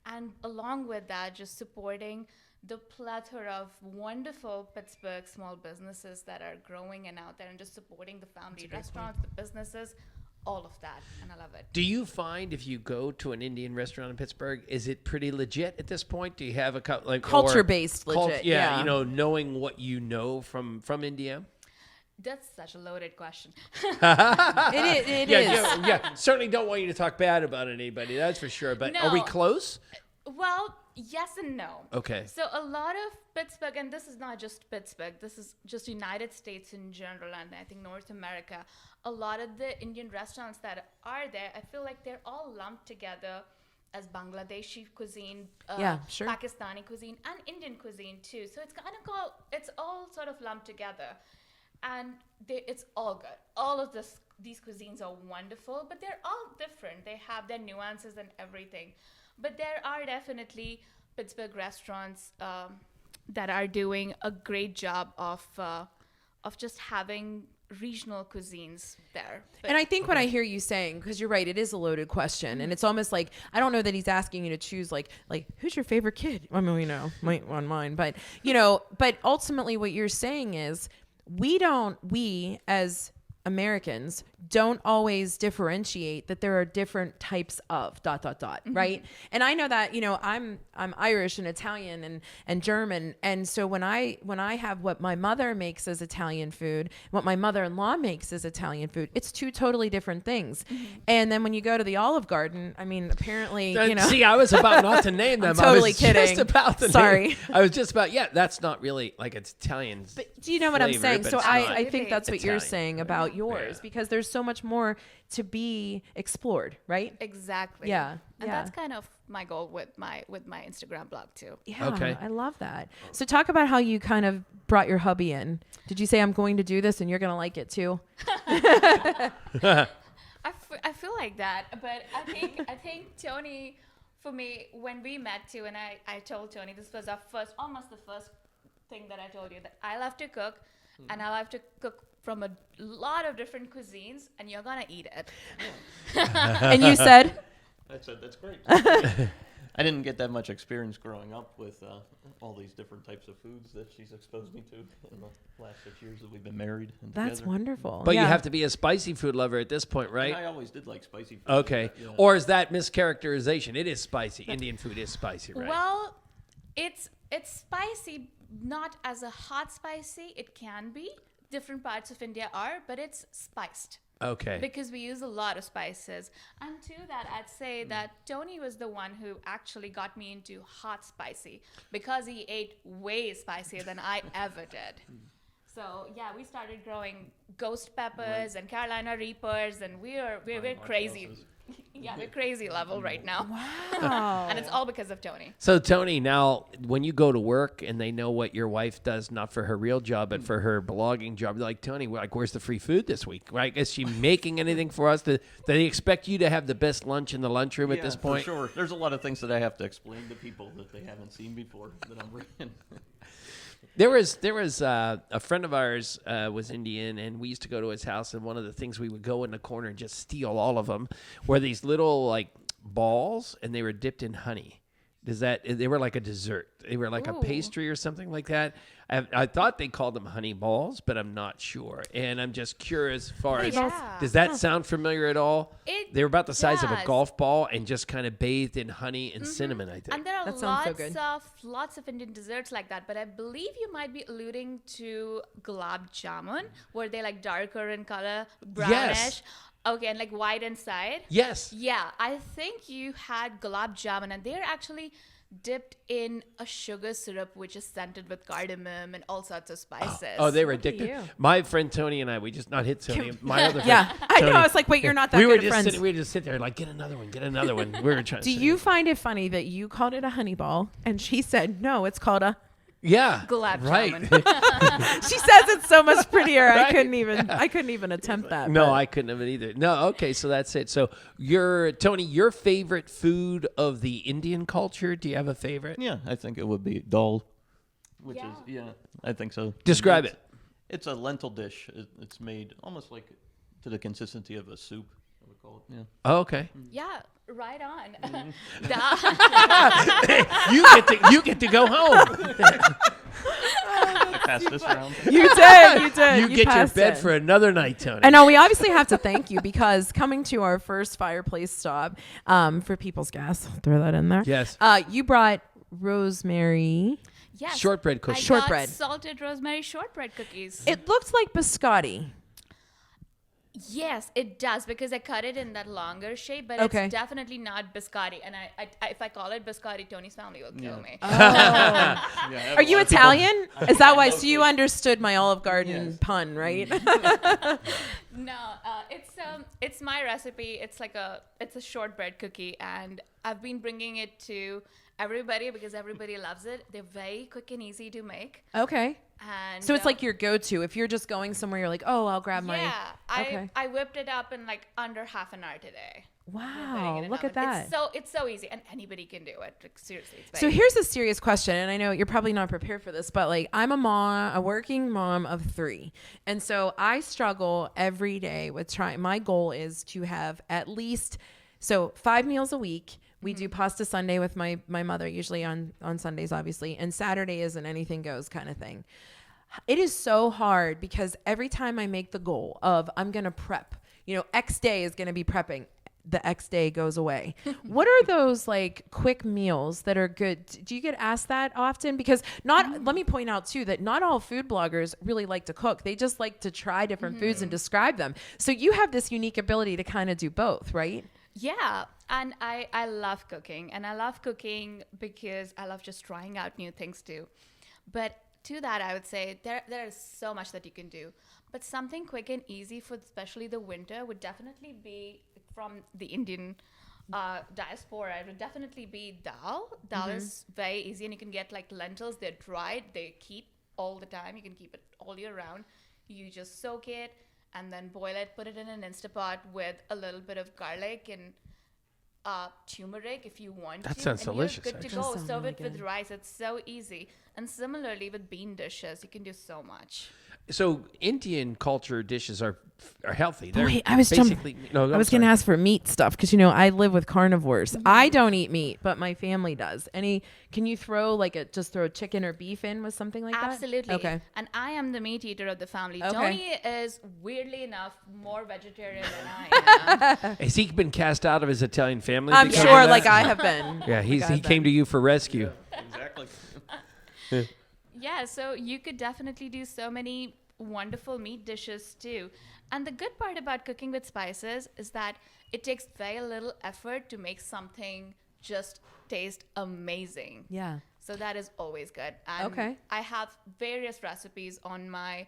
And along with that, just supporting the plethora of wonderful Pittsburgh small businesses that are growing and out there and just supporting the family restaurants, the businesses, all of that. And I love it. Do you find if you go to an Indian restaurant in Pittsburgh, is it pretty legit at this point? Do you have a like culture-based legit? Yeah, you know, knowing what you know from India. That's such a loaded question. It is. Yeah. Certainly don't want you to talk bad about anybody. That's for sure. But are we No. close? Well, yes and no. Okay. So a lot of Pittsburgh, and this is not just Pittsburgh, this is just United States in general, and I think North America. A lot of the Indian restaurants that are there, I feel like they're all lumped together as Bangladeshi cuisine, Yeah, sure. Pakistani cuisine, and Indian cuisine too. So it's all sort of lumped together. And it's all good. All of these cuisines are wonderful, but they're all different. They have their nuances and everything. But there are definitely Pittsburgh restaurants that are doing a great job of just having regional cuisines there. But And I think what I hear you saying, because you're right, it is a loaded question, and it's almost like I don't know that he's asking you to choose like who's your favorite kid. I mean, we know on mine, but but ultimately what you're saying is we as Americans don't always differentiate that there are different types of ... right? And I know that, I'm Irish and Italian and German. And so when I have what my mother makes as Italian food, what my mother-in-law makes as Italian food, it's two totally different things. And then when you go to the Olive Garden, I mean, apparently, See, I was about not to name them. I'm totally I was kidding. Just about to Sorry. name. I was just about, that's not really like it's Italian. But do you know what I'm flavor, saying? but So it's I not think that's what you're Italian, saying about yours, Yeah. because there's so much more to be explored, right? exactly. Yeah. And yeah. that's kind of my goal with my Instagram blog too. Yeah, Okay. I love that. So talk about how you kind of brought your hubby in. Did you say I'm going to do this and you're going to like it too? I feel like that, but I think Tony, for me, when we met too, and I told Tony this was almost the first thing that I told you, that I love to cook, and I love to cook from a lot of different cuisines, and you're gonna eat it. And you said, That's great. I didn't get that much experience growing up with all these different types of foods that she's exposed me to in the last 6 years that we've been married and that's together. wonderful. But Yeah. you have to be a spicy food lover at this point, right? And I always did like spicy food. Okay. Yeah. Or is that mischaracterization? It is spicy. Indian food is spicy, right? Well, it's spicy, not as a hot spicy. It can be. Different parts of India are, but it's spiced. Okay. Because we use a lot of spices. And to that, I'd say that Tony was the one who actually got me into hot spicy, because he ate way spicier than I ever did. So yeah, we started growing ghost peppers and Carolina Reapers, and we're crazy. Yeah, we're crazy level right now. Wow. And it's all because of Tony. So, Tony, now when you go to work and they know what your wife does, not for her real job, but for her blogging job, they're like, Tony, where's the free food this week? Right? Is she making anything for us? Do they expect you to have the best lunch in the lunchroom at this point? For sure. There's a lot of things that I have to explain to people that they haven't seen before that I'm bringing. There was a friend of ours was Indian, and we used to go to his house, and one of the things we would go in the corner and just steal all of them were these little like balls, and they were dipped in honey. They were like a dessert. They were like a pastry or something like that. I thought they called them honey balls, but I'm not sure. And I'm just curious as far as, does that sound familiar at all? They were about the size of a golf ball and just kind of bathed in honey and cinnamon, I think. And there are That sounds so good. lots of Indian desserts like that. But I believe you might be alluding to gulab jamun, where they like darker in color, brownish. Yes. Okay, and like white inside. Yes. Yeah, I think you had gulab jamun, and they're actually dipped in a sugar syrup, which is scented with cardamom and all sorts of spices. Oh, they were Look at addicted. you. My friend Tony and I, we just not hit Tony. My other friend. Yeah, I know. Tony. I was like, wait, you're not that we good were at just friends. sitting, we would just sit there like, get another one. We were trying. Do you find it funny that you called it a honey ball and she said no, it's called a? Yeah. Gulab right. jamun. She says it's so much prettier. Right. I couldn't even attempt that. No, but- I couldn't have it either. No, okay, so that's it. So Tony, your favorite food of the Indian culture? Do you have a favorite? Yeah, I think it would be dal, which is I think so. Describe it. It's a lentil dish. It's made almost like to the consistency of a soup. I would call it. Yeah. Oh, okay. Yeah, right on. You get to go home. Pass this around. You did. You did. You get your passed bed it. for another night, Tony. I know we obviously have to thank you because coming to our first Fireplace stop for People's Gas, throw that in there. Yes. You brought rosemary. Yes. Shortbread I cookies. Shortbread. got salted rosemary shortbread cookies. It looked like biscotti. Yes, it does, because I cut it in that longer shape, but Okay. it's definitely not biscotti. And I if I call it biscotti, Tony's family will kill me. Are you Italian? Is that why? So you understood my Olive Garden pun, right? No, it's my recipe. It's a shortbread cookie, and I've been bringing it to everybody because everybody loves it. They're very quick and easy to make. Okay. And So it's like your go-to. If you're just going somewhere, you're like, oh, I'll grab my. yeah, Okay. I whipped it up in like under half an hour today. Wow, Putting it in look oven. at that. It's so easy, and anybody can do it. Like, seriously, it's So very here's a serious question, and I know you're probably not prepared for this, but like I'm a working mom of 3. And so I struggle every day with trying. My goal is to have at least 5 meals a week. We do pasta Sunday with my mother, usually on Sundays, obviously, and Saturday is an anything goes kind of thing. It is so hard because every time I make the goal of I'm going to prep, X day is going to be prepping, the X day goes away. What are those like quick meals that are good? Do you get asked that often? Because let me point out too, that not all food bloggers really like to cook. They just like to try different foods and describe them. So you have this unique ability to kind of do both, right? Yeah, and I love cooking, and I love cooking because I love just trying out new things too. But to that, I would say there is so much that you can do. But something quick and easy for especially the winter would definitely be from the Indian diaspora. It would definitely be dal. Dal is very easy, and you can get like lentils. They're dried. They keep all the time. You can keep it all year round. You just soak it and then boil it, put it in an Instapot with a little bit of garlic and turmeric if you want That to. sounds and delicious, You're good to actually. go. Does sound Serve really it with good. rice. It's so easy. And similarly with bean dishes, you can do so much. So Indian culture dishes are healthy. They're Wait, I was basically. No, I was going to ask for meat stuff because I live with carnivores. I don't eat meat, but my family does. Can you throw just throw chicken or beef in with something like that? Absolutely. Okay. And I am the meat eater of the family. Okay. Tony is weirdly enough more vegetarian than I am. Has he been cast out of his Italian family? I'm because of sure, that? like I have been. Yeah, he I've came to been. you for rescue. Exactly. Yeah, so you could definitely do so many wonderful meat dishes too. And the good part about cooking with spices is that it takes very little effort to make something just taste amazing. Yeah. So that is always good. And Okay. I have various recipes on my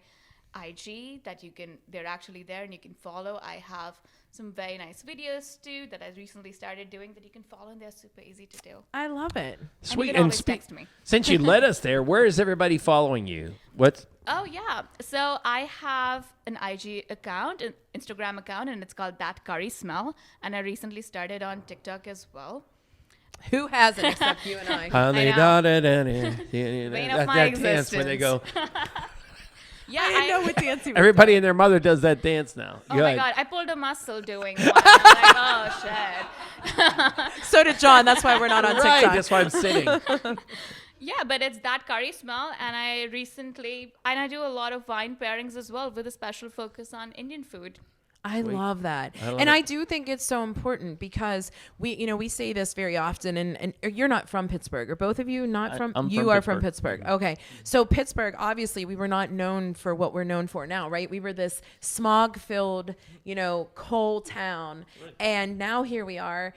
IG that they're actually there and you can follow. I have some very nice videos too that I recently started doing that you can follow, and they're super easy to do. I love it. Sweet. can always text me. Since you led us there, where is everybody following you? What? Oh yeah. So I have an IG account, an Instagram account, and it's called That Curry Smell. And I recently started on TikTok as well. Who hasn't except you and I? Honey, know. that, of my dance where they go. Yeah, I didn't know what dance he was Everybody and their mother does that dance now. oh Go my ahead. God, I pulled a muscle doing one. I'm like, oh shit. So did John. That's why we're not on Right, TikTok. that's why I'm sitting. Yeah, but it's that curry smell, and I do a lot of wine pairings as well with a special focus on Indian food. I love that. I love And it. I do think it's so important because we say this very often, and you're not from Pittsburgh. Are both of you not from? I'm You from are from Pittsburgh. Pittsburgh. Okay. So Pittsburgh, obviously, we were not known for what we're known for now, right? We were this smog-filled, coal town. And now here we are,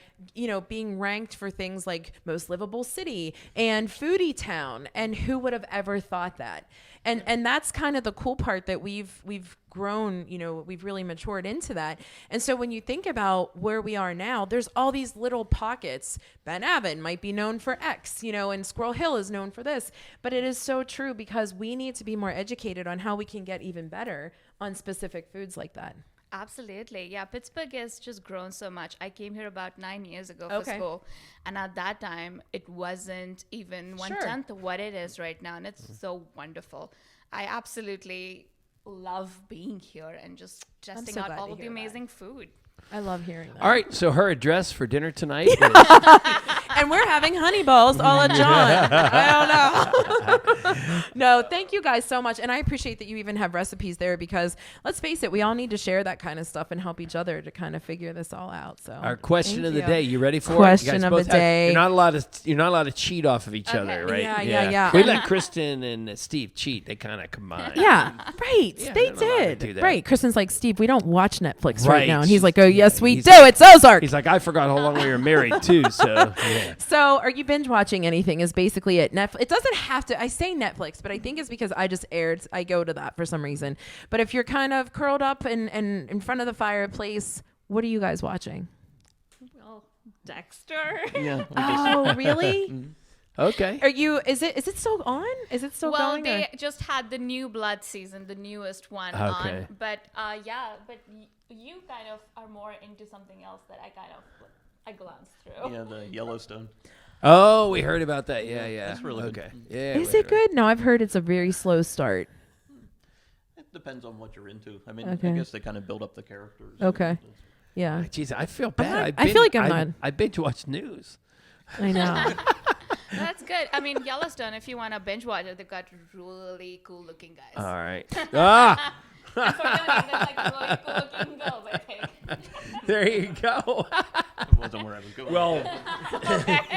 being ranked for things like most livable city and foodie town. And who would have ever thought that? And that's kind of the cool part that we've grown, we've really matured into that. And so when you think about where we are now, there's all these little pockets. Ben Avon might be known for X, and Squirrel Hill is known for this. But it is so true because we need to be more educated on how we can get even better on specific foods like that. Absolutely. Yeah, Pittsburgh has just grown so much. I came here about 9 years ago for Okay. school. And at that time, it wasn't even one-tenth of what it is right now. And it's so wonderful. I absolutely love being here and just testing so out glad all to of the hear that. amazing food. I love hearing that. All right, so her address for dinner tonight is And we're having honey balls a la John. I don't know. No, thank you guys so much. And I appreciate that you even have recipes there because let's face it, we all need to share that kind of stuff and help each other to kind of figure this all out. So our question thank of the you. day. You ready for Question it? You guys of both the have- day. You're not allowed to cheat off of each other, right? Yeah. We let Kristen and Steve cheat. They kind of combine. Yeah, right. Yeah, they they're not allowed to do did. that. Right. Kristen's like, Steve, we don't watch Netflix Right. right now. And he's like, oh, yes, we He's do. like- It's Ozark. He's like, I forgot how long we were married too. So yeah. So are you binge watching anything is basically it. Netflix. It doesn't have to. I say Netflix, but I think it's because I go to that for some reason. But if you're kind of curled up and in front of the fireplace, what are you guys watching? Well, Dexter. Yeah. Oh, really? Okay. Are you? Is it still on? Is it still Well, going? they just had the new blood season, the newest one Okay. on. But you kind of are more into something else that I glanced through. Yeah, the Yellowstone. Oh, we heard about that. Yeah. That's really good. okay. Yeah. Is we it heard. good? No, I've heard it's a very slow start. It depends on what you're into. I mean, Okay. I guess they kind of build up the characters. Okay. Yeah, Jeez, I feel bad. I feel like I'm not- I binge watch news. I know. That's good. I mean, Yellowstone, if you want to binge watch it, they've got really cool looking guys. All right. Ah, Unfortunately, there's like really cool looking girls, I think. there you go. It wasn't where I was going. Well,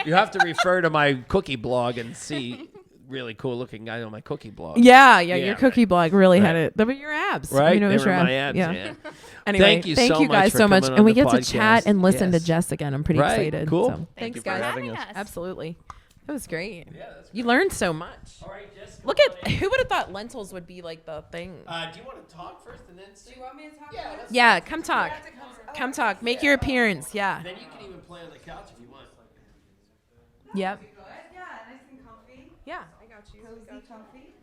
you have to refer to my cookie blog and see really cool looking guy on my cookie blog. Yeah, Yeah, your cookie blog really had it. But your abs, Right? You know, They it's were your my abs. Yeah. Anyway, Thank you so guys much for so much, coming and on we the get to chat podcast. and listen Yes. to Jess again. I'm pretty Right, excited. cool. So. Thank you for for having having us. us. Absolutely, that was great. You learned so much. All right, Jess. Look at who would have thought lentils would be like the thing. Do you want to talk first and then? Do you want me to talk? Yeah, come talk. Come talk. Make your appearance. Yeah. Then you can even play on the couch if you want. Yep. Yeah, nice and comfy. Yeah, I got you. Cozy, comfy.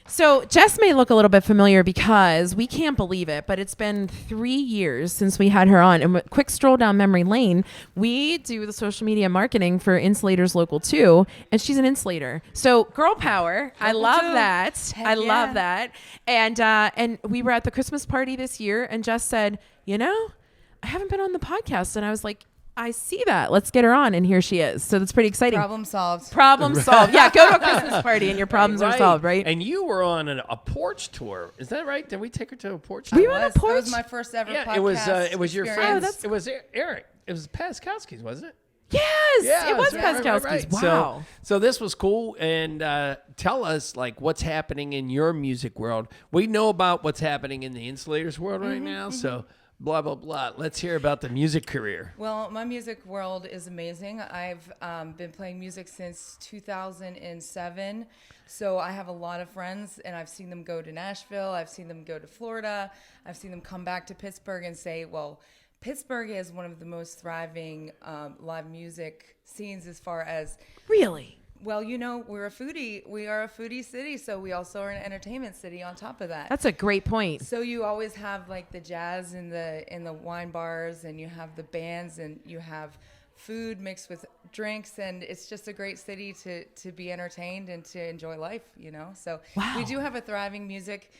So Jess may look a little bit familiar because we can't believe it, but it's been 3 years since we had her on. And quick stroll down memory lane, we do the social media marketing for Insulators Local 2, and she's an insulator. So girl power, I love that. I love that. And we were at the Christmas party this year, and Jess said, I haven't been on the podcast. And I was like, I see that. Let's get her on. And here she is. So that's pretty exciting. Problem solved. Problem solved. Yeah, go to a Christmas party and your problems are solved, right? And you were on a porch tour. Is that right? Did we take her to a porch tour? We were on a That porch. was my first ever Yeah, podcast it was your experience. friend. It was Eric. It was Paskowski's, wasn't it? Yes, Yeah, it was right, Paskowski's. right. Wow. So this was cool, and tell us like what's happening in your music world. We know about what's happening in the Insulators world right now, so blah blah blah. Let's hear about the music career. Well, my music world is amazing. I've been playing music since 2007. So I have a lot of friends, and I've seen them go to Nashville. I've seen them go to Florida. I've seen them come back to Pittsburgh and say, well, Pittsburgh is one of the most thriving live music scenes as far as, Really? well, we're a foodie. We are a foodie city, so we also are an entertainment city on top of that. That's a great point. So you always have like the jazz in the wine bars, and you have the bands, and you have food mixed with drinks, and it's just a great city to be entertained and to enjoy life, you know. So Wow. we do have a thriving music.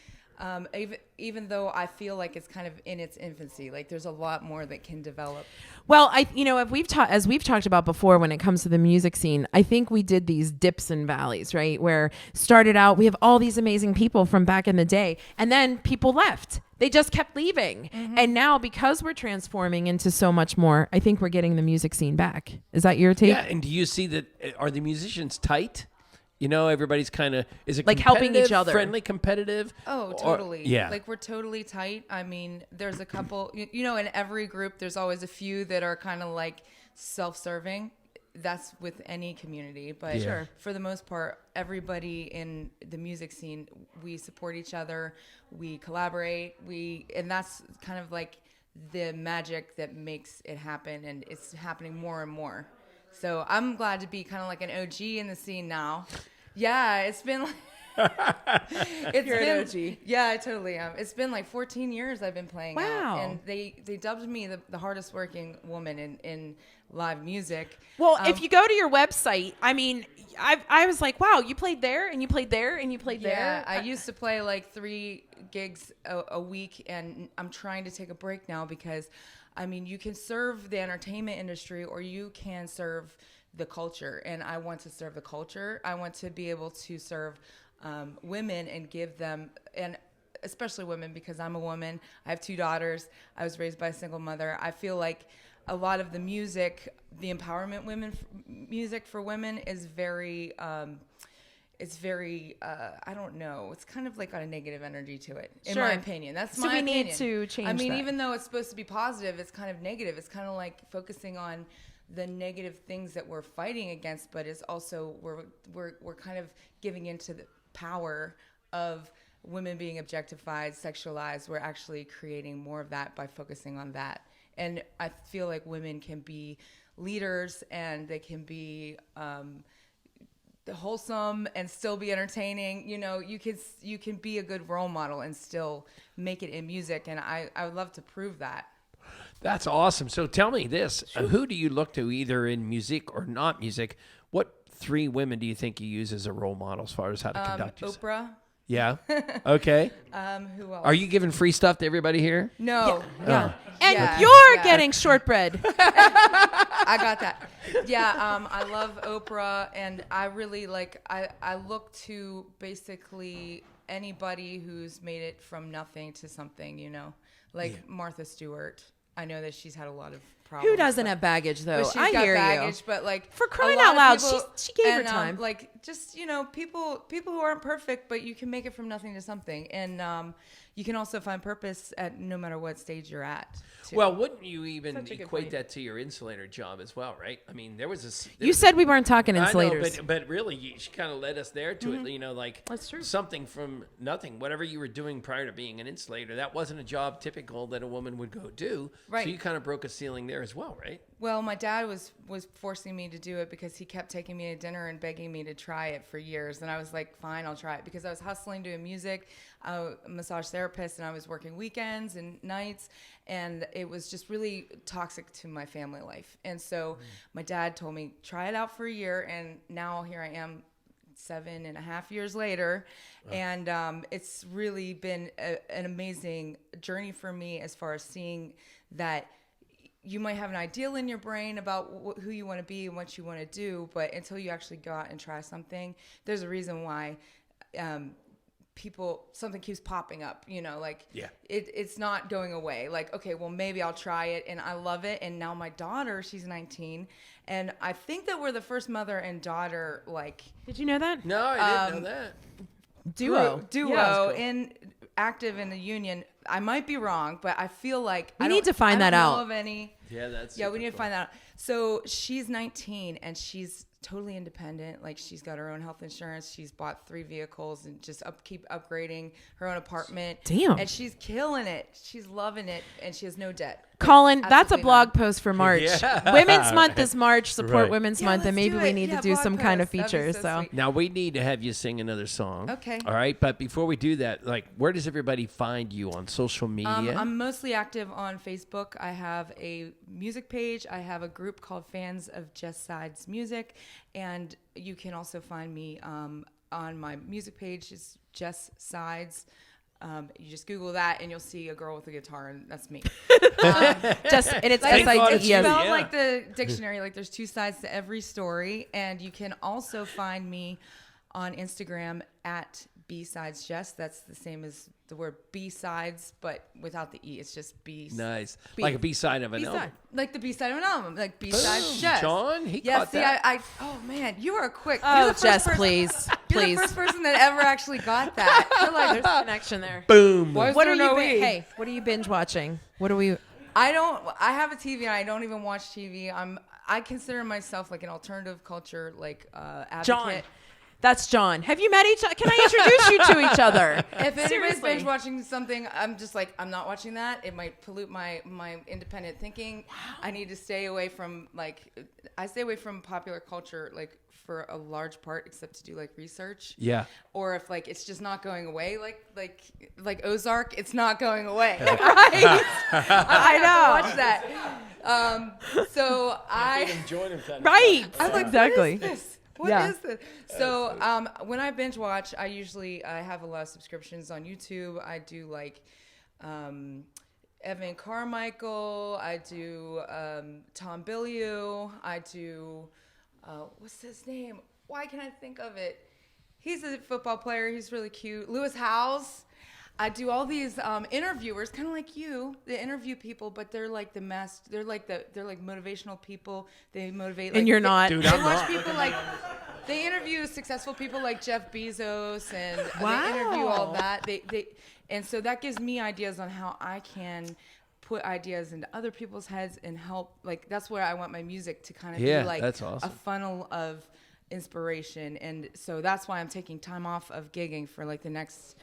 Even though I feel like it's kind of in its infancy, like there's a lot more that can develop. Well, as we've talked about before, when it comes to the music scene, I think we did these dips and valleys, right? Where started out, we have all these amazing people from back in the day, and then people left. They just kept leaving. And now, because we're transforming into so much more, I think we're getting the music scene back. Is that your take? Yeah, and do you see that? Are the musicians tight? You know, everybody's kind of, is it like helping each competitive, other? friendly, competitive? Oh, totally. Yeah. Like we're totally tight. I mean, there's a couple, you know, in every group, there's always a few that are kind of like self-serving. That's with any community. But Yeah. for the most part, everybody in the music scene, we support each other, we collaborate, and that's kind of like the magic that makes it happen. And it's happening more and more. So I'm glad to be kind of like an OG in the scene now. Yeah, it's been like You're an OG. Yeah, I totally am. It's been like 14 years I've been playing out, Wow. and they dubbed me the hardest working woman in live music. Well, if you go to your website, I mean, I was like, wow, you played there and you played there and you played Yeah, there. I used to play like 3 gigs a week, and I'm trying to take a break now because, I mean, you can serve the entertainment industry or you can serve the culture, and I want to serve the culture. I want to be able to serve women and give them, and especially women, because I'm a woman. I have 2 daughters. I was raised by a single mother. I feel like a lot of the music, the empowerment music for women is very, it's very, I don't know. It's kind of like got a negative energy to it, in Sure. my opinion. That's So my we opinion. need to change I mean, that. even though it's supposed to be positive, it's kind of negative. It's kind of like focusing on the negative things that we're fighting against, but it's also we're kind of giving into the power of women being objectified, sexualized. We're actually creating more of that by focusing on that. And I feel like women can be leaders, and they can be wholesome and still be entertaining. You know, you can be a good role model and still make it in music, and I would love to prove that. That's awesome. So tell me this. Who do you look to either in music or not music? What 3 women do you think you use as a role model as far as how to conduct yourself? Oprah. Yeah. Okay. Who else? Are you giving free stuff to everybody here? No. Yeah. And Yeah, you're yeah. getting shortbread. I got that. Yeah, I love Oprah, and I really I look to basically anybody who's made it from nothing to something, you know, like Martha Stewart. I know that she's had a lot of problems. Who doesn't but- have baggage, though? But she's I got hear baggage, you. but like For a crying lot out of loud, people- she gave her and, time. Like just, you know, people who aren't perfect, but you can make it from nothing to something, and you can also find purpose at no matter what stage you're at. too. Well, wouldn't you even Such a good equate point. that to your insulator job as well, right? I mean, there was this. You said we weren't talking insulators. I know, but really, she kind of led us there to it. You know, like That's true. something from nothing. Whatever you were doing prior to being an insulator, that wasn't a job typical that a woman would go do. Right. So you kind of broke a ceiling there as well, right? Well, my dad was forcing me to do it because he kept taking me to dinner and begging me to try it for years. And I was like, fine, I'll try it, because I was hustling doing music. I was a massage therapist, and I was working weekends and nights. And it was just really toxic to my family life. And so my dad told me, try it out for a year. And now here I am 7.5 years later. And it's really been an amazing journey for me as far as seeing that you might have an ideal in your brain about who you want to be and what you want to do, but until you actually go out and try something, there's a reason why something keeps popping up, you know, like it's not going away. Like, okay, well, maybe I'll try it, and I love it. And now my daughter, she's 19, and I think that we're the first mother and daughter, like, Did you know that? No, I didn't know that. Duo. duo Yeah, that's cool. in active in the union. I might be wrong, but I feel like We I need don't- to find I that don't know out. of any. Yeah, that's Yeah, we super need to cool. find that out. So she's 19, and she's totally independent. Like she's got her own health insurance. She's bought 3 vehicles and just keep upgrading her own apartment. Damn. And she's killing it. She's loving it. And she has no debt. Colin, that's a Absolutely blog not. post for March. Yeah. Women's Month is March. Support Right. Women's Yeah, Month, and let's maybe do we it. need to Yeah, do blog some kind of post. That'd be feature. so So sweet. Now we need to have you sing another song. Okay. All right, but before we do that, like, where does everybody find you on social media? I'm mostly active on Facebook. I have a music page. I have a group called Fans of Jess Sides Music, and you can also find me on my music page. It's Jess Sides. You just Google that, and you'll see a girl with a guitar, and that's me. just and it's Thank God it's SIDES. spelled Yeah. like the dictionary. Like there's 2 sides to every story, and you can also find me on Instagram at B-Sides Jess. That's the same as the word B-Sides, but without the E. It's just B. Nice. B- Like a B-side of an B-side. album. Like the B-side of an album. Like B-Sides Jess. John, he Yeah, caught see, that. oh man, you are quick. Oh, You're the first Jess, person- please, You're please. the first person that ever actually got that. You're like, There's a connection there. Boom. why is What there are no you? E? Hey, what are you binge watching? What are we? I have a TV and I don't even watch TV. I consider myself like an alternative culture advocate. John. That's John. Have you met each other? Can I introduce you to each other? If anybody's Seriously. binge watching something, I'm just like, I'm not watching that. It might pollute my independent thinking. I need to stay away from I stay away from popular culture for a large part, except to do research. Yeah. Or if it's just not going away, like Ozark, it's not going away. Right? I know. Watch that. So Right. I'm like, exactly. What is this? What Yeah. is this? So when I binge watch, I have a lot of subscriptions on YouTube. I do Evan Carmichael. I do Tom Bilyeu. I do what's his name? Why can't I think of it? He's a football player. He's really cute. Lewis Howes. I do all these interviewers, kind of like you. They interview people, but they're like the master. They're like motivational people. They motivate. And you're not. Dude, They I'm watch not. people they interview successful people like Jeff Bezos, and Wow. they interview all that. And so that gives me ideas on how I can put ideas into other people's heads and help. That's where I want my music to kind of Yeah, be that's awesome. a funnel of inspiration. And so that's why I'm taking time off of gigging for the next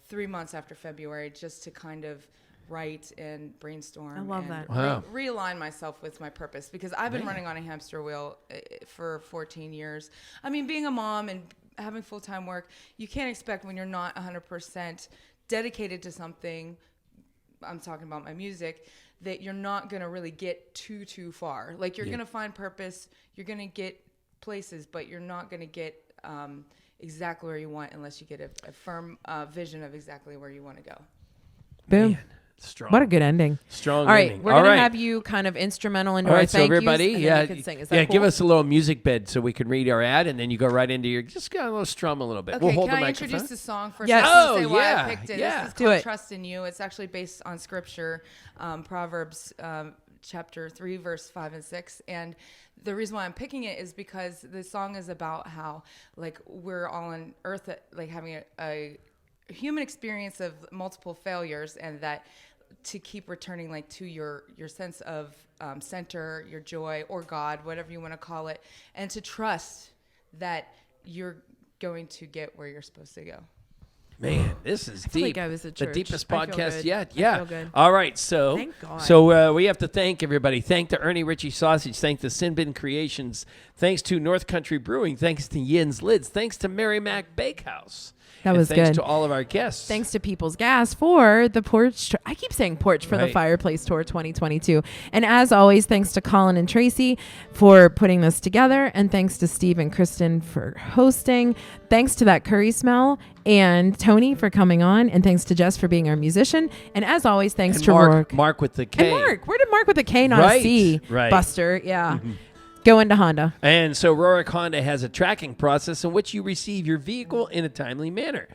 3 months after February, just to kind of write and brainstorm. I love and that. Wow. realign myself with my purpose, because I've been running on a hamster wheel for 14 years. I mean, being a mom and having full-time work, you can't expect when you're not 100% dedicated to something, I'm talking about my music, that you're not going to really get too far. You're going to find purpose, you're going to get places, but you're not going to get exactly where you want unless you get a firm vision of exactly where you want to go. Boom. Man, strong. What a good ending. Strong All right, ending. we're All gonna right. have you kind of instrumental into All our right, so thank everybody, yous, and then you can sing. Is that cool? give us a little music bed so we can read our ad, and then you go right into your, just got a little strum a little bit. Okay, We'll hold can the I microphone. introduce the song first? Yes. I just Oh, wanna say why yeah, I picked it. yeah. This is Do called it. Trust in You. It's actually based on scripture, Proverbs chapter 3, verse 5 and 6. And the reason why I'm picking it is because the song is about how we're all on earth having a human experience of multiple failures, and that to keep returning to your sense of center, your joy, or God, whatever you want to call it, and to trust that you're going to get where you're supposed to go. Man, this is feel deep. like I was at the church. deepest I feel podcast good. yet. I Yeah. feel good. All right. So, Thank God. so we have to thank everybody. Thank the Ernie Ritchie Sausage. Thank the Sin Bin Creations. Thanks to North Country Brewing. Thanks to Yin's Lids. Thanks to Mary Mac Bakehouse. That And was thanks good. to all of our guests. Thanks to People's Gas for the porch. I keep saying porch for the Right. Fireplace Tour 2022. And as always, thanks to Colin and Tracy for putting this together. And thanks to Steve and Kristen for hosting. Thanks to That Curry Smell and Tony for coming on. And thanks to Jess for being our musician. And as always, thanks And to Mark, Rourke. Mark with the K. And Mark. Where did Mark with a K, not Right, a C? right. Buster. Yeah. Go into Honda. And so Rorick Honda has a tracking process in which you receive your vehicle in a timely manner.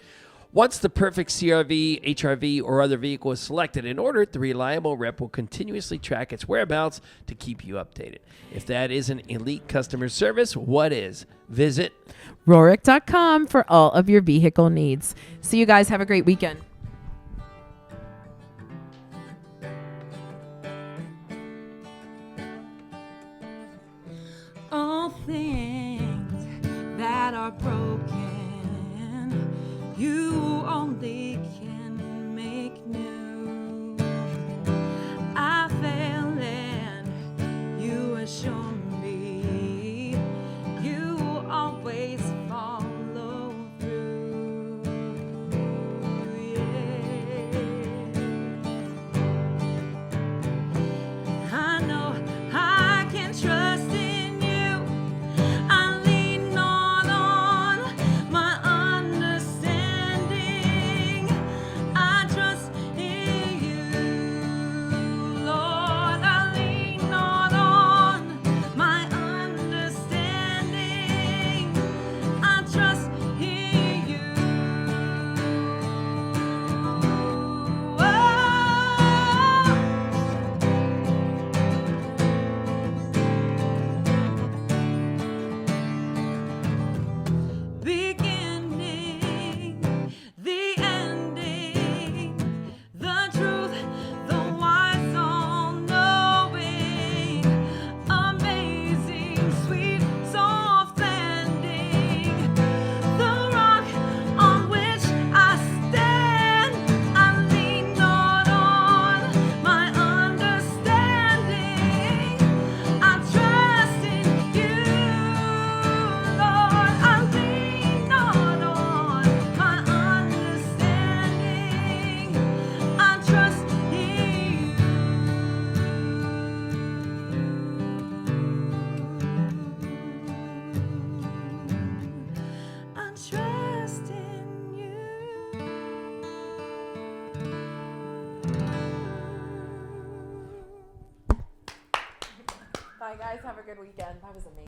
Once the perfect CRV, HRV, or other vehicle is selected and ordered, the reliable rep will continuously track its whereabouts to keep you updated. If that isn't elite customer service, what is? Visit Rorick.com for all of your vehicle needs. See you guys. Have a great weekend. All things are broken, you only can make new. I fail and you assure me you always follow through. Yeah. I know I can trust in you. I lean not on my understanding. I trust in you, Lord. I lean not on my understanding. I trust in you. Oh. Beginning, the ending, the truth, the wise, all knowing, amazing, sweet, soft landing, the rock on which I stand. I lean not on my understanding. I trust in you, Lord. I lean not on my understanding. I trust in you. I trust in you. Bye, guys. Have a good weekend. That was amazing.